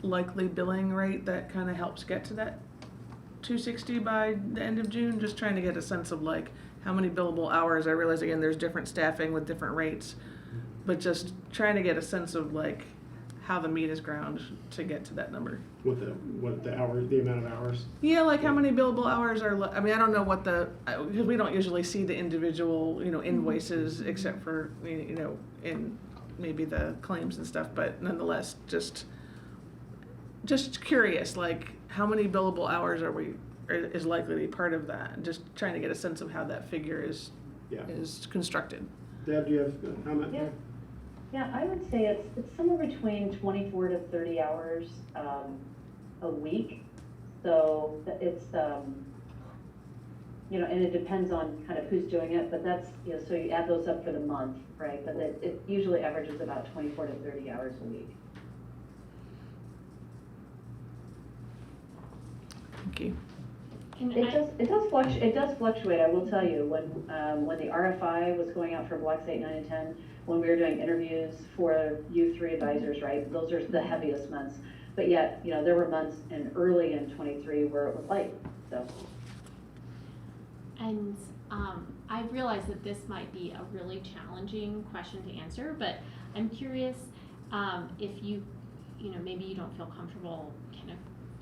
likely billing rate that kind of helps get to that 260 by the end of June? Just trying to get a sense of like how many billable hours. I realize again there's different staffing with different rates, but just trying to get a sense of like how the meat is ground to get to that number. What the amount of hours? Yeah, like how many billable hours are, I mean, I don't know what because we don't usually see the individual, invoices except for, in maybe the claims and stuff, but nonetheless, just curious, like how many billable hours is likely to be part of that? Just trying to get a sense of how that figure is constructed. Deb, do you have a comment? Yeah. Yeah, I would say it's somewhere between 24 to 30 hours a week. So it's, and it depends on kind of who's doing it, but that's, so you add those up for the month, right? But it usually averages about 24 to 30 hours a week. Thank you. It does fluctuate, I will tell you. When the RFI was going out for blocks 8, 9, and 10, when we were doing interviews for U3 advisors, right, those are the heaviest months. But yet, there were months early in 23 where it was light, so. And I realize that this might be a really challenging question to answer, but I'm curious if maybe you don't feel comfortable kind of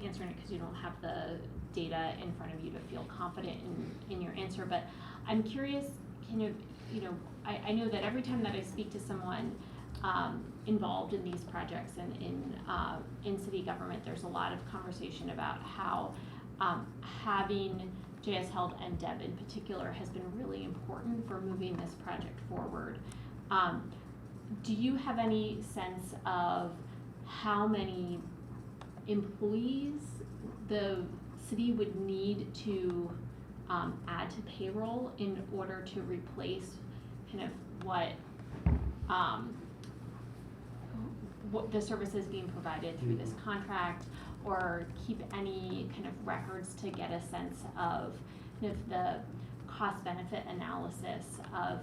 answering it because you don't have the data in front of you to feel confident in your answer, but I'm curious, I know that every time that I speak to someone involved in these projects and in city government, there's a lot of conversation about how having JS Held and Deb in particular has been really important for moving this project forward. Do you have any sense of how many employees the city would need to add to payroll in order to replace kind of what the services being provided through this contract, or keep any kind of records to get a sense of kind of the cost benefit analysis of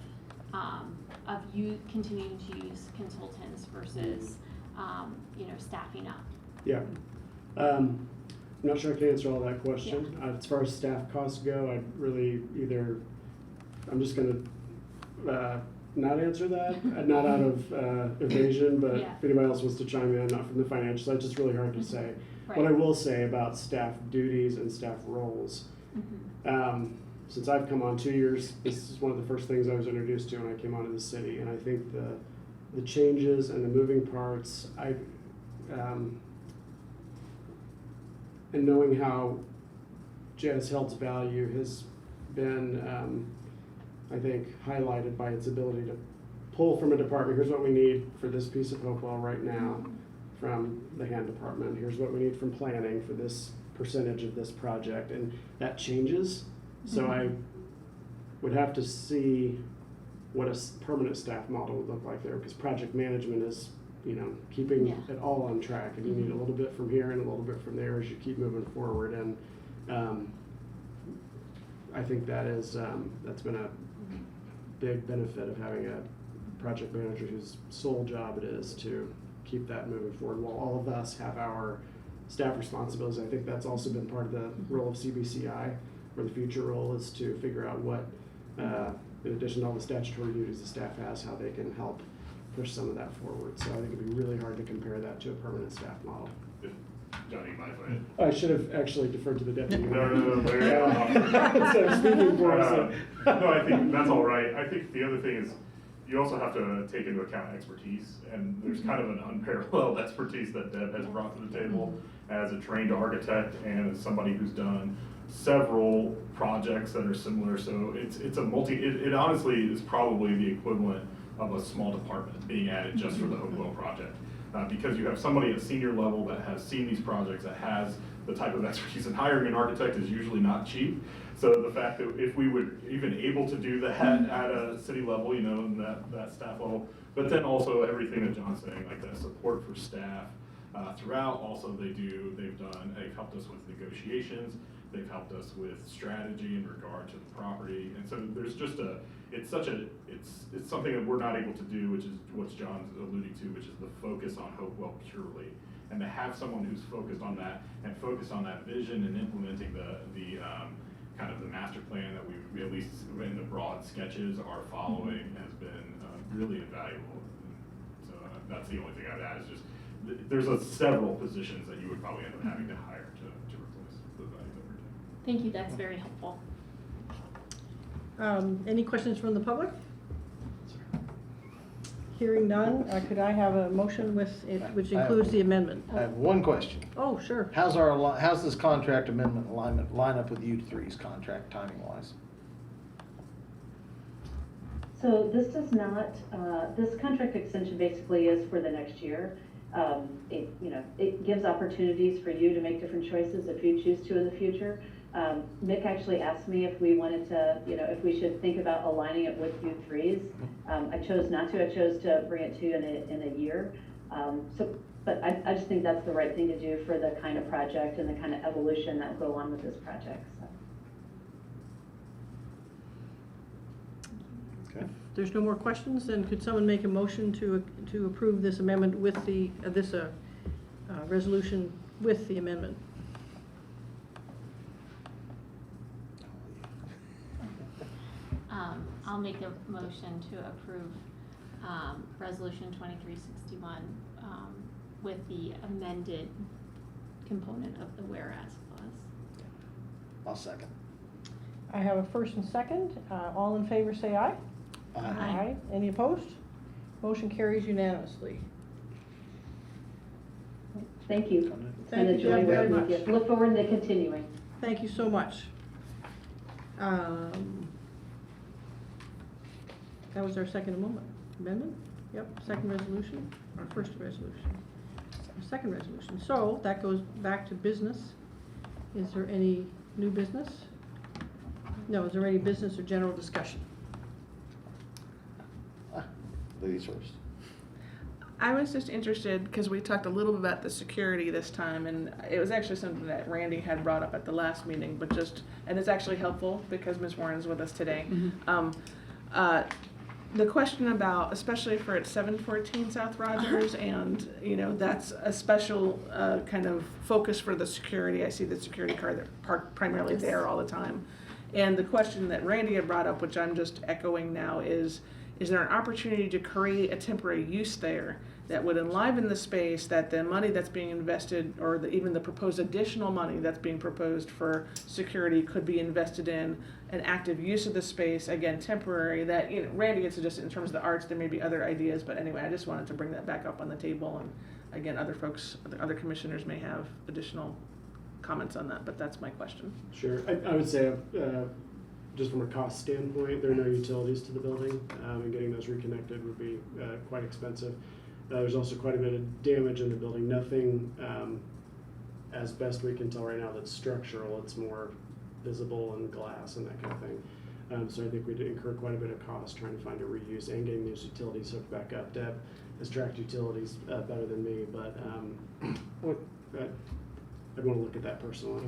you continuing to use consultants versus staffing up? Yeah. I'm not sure I can answer all that question. As far as staff costs go, I'd really I'm just going to not answer that, not out of evasion, but if anybody else wants to chime in, not from the financial side, it's just really hard to say. Right. What I will say about staff duties and staff roles, since I've come on 2 years, this is one of the first things I was introduced to when I came onto the city. And I think the changes and the moving parts, and knowing how Jazz Health's value has been, I think, highlighted by its ability to pull from a department, here's what we need for this piece of Hopewell right now from the hand department, here's what we need from planning for this percentage of this project, and that changes. So I would have to see what a permanent staff model would look like there, because project management is, keeping it all on track, and you need a little bit from here and a little bit from there as you keep moving forward. And I think that's been a big benefit of having a project manager whose sole job it is to keep that moving forward, while all of us have our staff responsibilities. I think that's also been part of the role of CBCI, where the future role is to figure out what, in addition to all the statutory duties the staff has, how they can help push some of that forward. So I think it'd be really hard to compare that to a permanent staff model. Johnny, mind if I add? I should have actually deferred to the deputy. No, there you Instead of speaking for us. No, I think that's all right. I think the other thing is, you also have to take into account expertise, and there's kind of an unparalleled expertise that Deb has brought to the table as a trained architect and as somebody who's done several projects that are similar. So it's a it honestly is probably the equivalent of a small department being added just for the Hopewell project. Because you have somebody at senior level that has seen these projects, that has the type of expertise, and hiring an architect is usually not cheap. So the fact that if we were even able to do that at a city level, and that staff level, but then also everything that John's saying, like that support for staff throughout. Also, they've helped us with negotiations. They've helped us with strategy in regard to the property. And so there's just it's something that we're not able to do, which is what John's alluding to, which is the focus on Hopewell purely. And to have someone who's focused on that and focused on that vision and implementing the kind of the master plan that we at least in the broad sketches are following has been really invaluable. So that's the only thing I'd add is just there's several positions that you would probably end up having to hire to replace the values that we're doing. Thank you, that's very helpful. Any questions from the public? Hearing none, could I have a motion with it, which includes the amendment? I have one question. Oh, sure. How's this contract amendment line up with U3's contract timing wise? So this does not, this contract extension basically is for the next year. It gives opportunities for you to make different choices if you choose to in the future. Mick actually asked me if we wanted to, if we should think about aligning it with U3's. I chose not to. I chose to bring it to you in a year. But I just think that's the right thing to do for the kind of project and the kind of evolution that will go on with this project. So. Okay. If there's no more questions, then could someone make a motion to approve this amendment with the, resolution with the amendment? I'll make a motion to approve Resolution 2361 with the amended component of the whereas clause. I'll second. I have a first and second. All in favor say aye. Aye. Any opposed? Motion carries unanimously. Thank you. It's been a Thank you, joy Deb, very working with much. you. Look forward to continuing. Thank you so much. That was our second amendment? Yep, second resolution, our first resolution. Our second resolution. So that goes back to business. Is there any new business? No, is there any business or general discussion? Ladies first. I was just interested, because we talked a little bit about the security this time, and it was actually something that Randy had brought up at the last meeting, but and it's actually helpful because Ms. Warren's with us today. The question about, especially for at 714 South Rogers, and that's a special kind of focus for the security. I see the security car that parked primarily there all the time. And the question that Randy had brought up, which I'm just echoing now, is is there an opportunity to create a temporary use there that would enliven the space, that the money that's being invested, or even the proposed additional money that's being proposed for security could be invested in an active use of the space, again, temporary, that, you know, Randy had suggested in terms of the arts, there may be other ideas, but anyway, I just wanted to bring that back up on the table, and again, other folks, other commissioners may have additional comments on that, but that's my question. Sure. I would say, just from a cost standpoint, there are no utilities to the building, and getting those reconnected would be quite expensive. There's also quite a bit of damage in the building. Nothing, as best we can tell right now, that's structural. It's more visible and glass and that kind of thing. So I think we'd incur quite a bit of cost trying to find a reuse and getting those utilities hooked back up. Deb has tracked utilities better than me, but I'd want to look at that personally.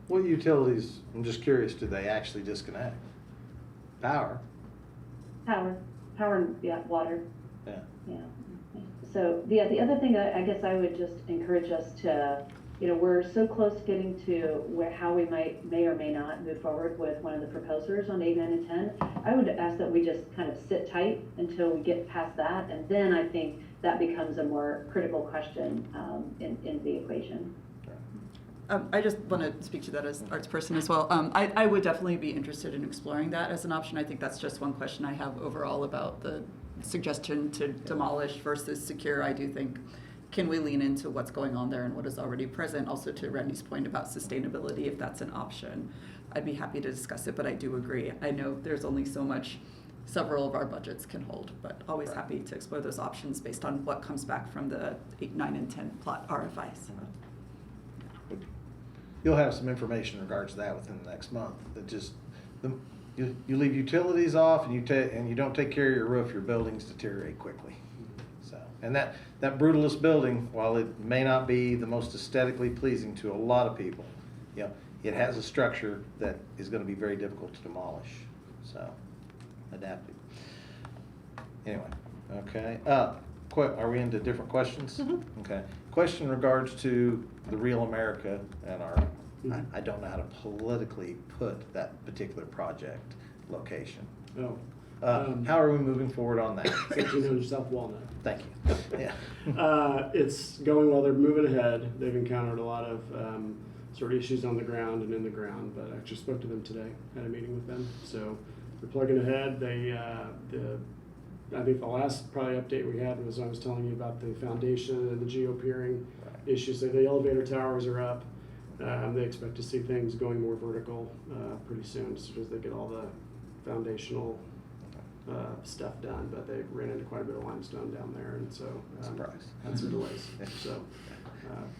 What utilities, I'm just curious, do they actually disconnect? Power? Power, and, yeah, water. Yeah. Yeah. So, yeah, the other thing I guess I would just encourage us to, you know, we're so close to getting to how we may or may not move forward with one of the proposers on 8, 9, and 10. I would ask that we just kind of sit tight until we get past that, and then I think that becomes a more critical question in the equation. I just want to speak to that as arts person as well. I would definitely be interested in exploring that as an option. I think that's just one question I have overall about the suggestion to demolish versus secure. I do think, can we lean into what's going on there and what is already present? Also to Randy's point about sustainability, if that's an option, I'd be happy to discuss it, but I do agree. I know there's only so much several of our budgets can hold, but always happy to explore those options based on what comes back from the 8, 9, and 10 plot RFI. So. You'll have some information in regards to that within the next month. That just you leave utilities off and you don't take care of your roof, your buildings deteriorate quickly. So, and that brutalist building, while it may not be the most aesthetically pleasing to a lot of people, you know, it has a structure that is going to be very difficult to demolish. So, adaptive. Anyway, okay. Are we into different questions? Mm-hmm. Okay. Question in regards to the Real America and our, I don't know how to politically put that particular project location. Oh. How are we moving forward on that? 1600 South Walnut. Thank you. Yeah. It's going well. They're moving ahead. They've encountered a lot of sort of issues on the ground and in the ground, but I actually spoke to them today, had a meeting with them. So they're plugging ahead. I think the last probably update we had was I was telling you about the foundation and the geopiering issues. So the elevator towers are up. They expect to see things going more vertical pretty soon as soon as they get all the foundational stuff done. But they ran into quite a bit of limestone down there, and so had some delays. So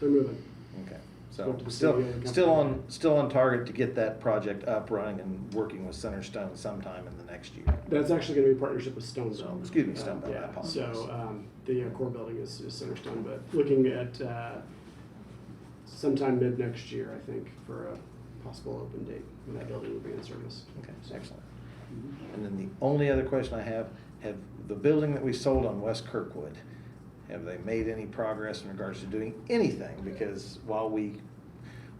they're moving. Okay. So still on target to get that project up, running, and working with Centerstone sometime in the next year. That's actually going to be a partnership with Stonebelt. Excuse me, Stonebelt. Yeah. So the core building is Centerstone, but looking at sometime mid next year, I think, for a possible open date when that building will be in service. Okay, excellent. And then the only other question I have the building that we sold on West Kirkwood, have they made any progress in regards to doing anything? Because while we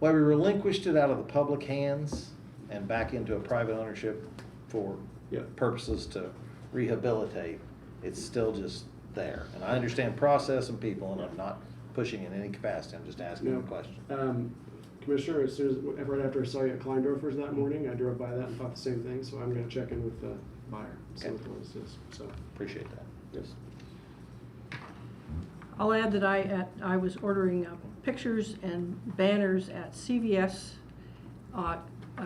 relinquished it out of the public hands and back into a private ownership for purposes to rehabilitate, it's still just there. And I understand process and people, and I'm not pushing in any capacity. I'm just asking a question. Commissioner, right after I saw you at Kleindorfer's that morning, I drove by that and thought the same thing. So I'm going to check in with the buyer, see what the latest is. So appreciate that. Yes. I'll add that I was ordering pictures and banners at CVS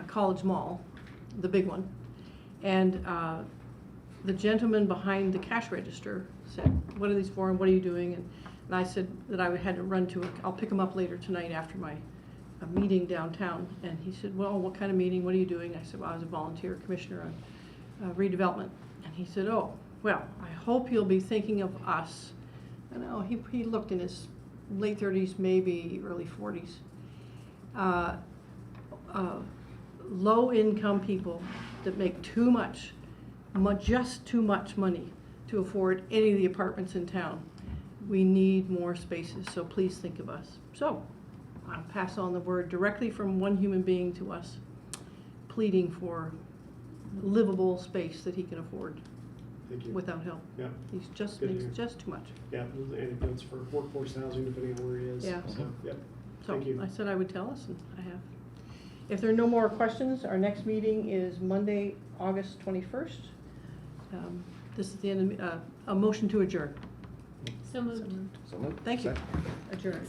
College Mall, the big one, and the gentleman behind the cash register said, "What are these for, and what are you doing?" And I said that I had to run to I'll pick him up later tonight after my meeting downtown. And he said, "Well, what kind of meeting? What are you doing?" I said, "Well, I was a volunteer commissioner on redevelopment." And he said, "Oh, well, I hope you'll be thinking of us." I know he looked in his late 30s, maybe early 40s. Low-income people that make too much, just too much money to afford any of the apartments in town. We need more spaces, so please think of us. So I'll pass on the word directly from one human being to us, pleading for livable space that he can afford. Thank you. without help. Yeah. He's just, Good to makes hear. just too much. Yeah, those anecdotes for workforce housing, depending on where he is. Yeah. So, yep. So Thank you. I said I would tell us, and I have. If there are no more questions, our next meeting is Monday, August 21st. This is the end of, a motion to adjourn. So moved. So moved. Thank you. Second. Adjourn.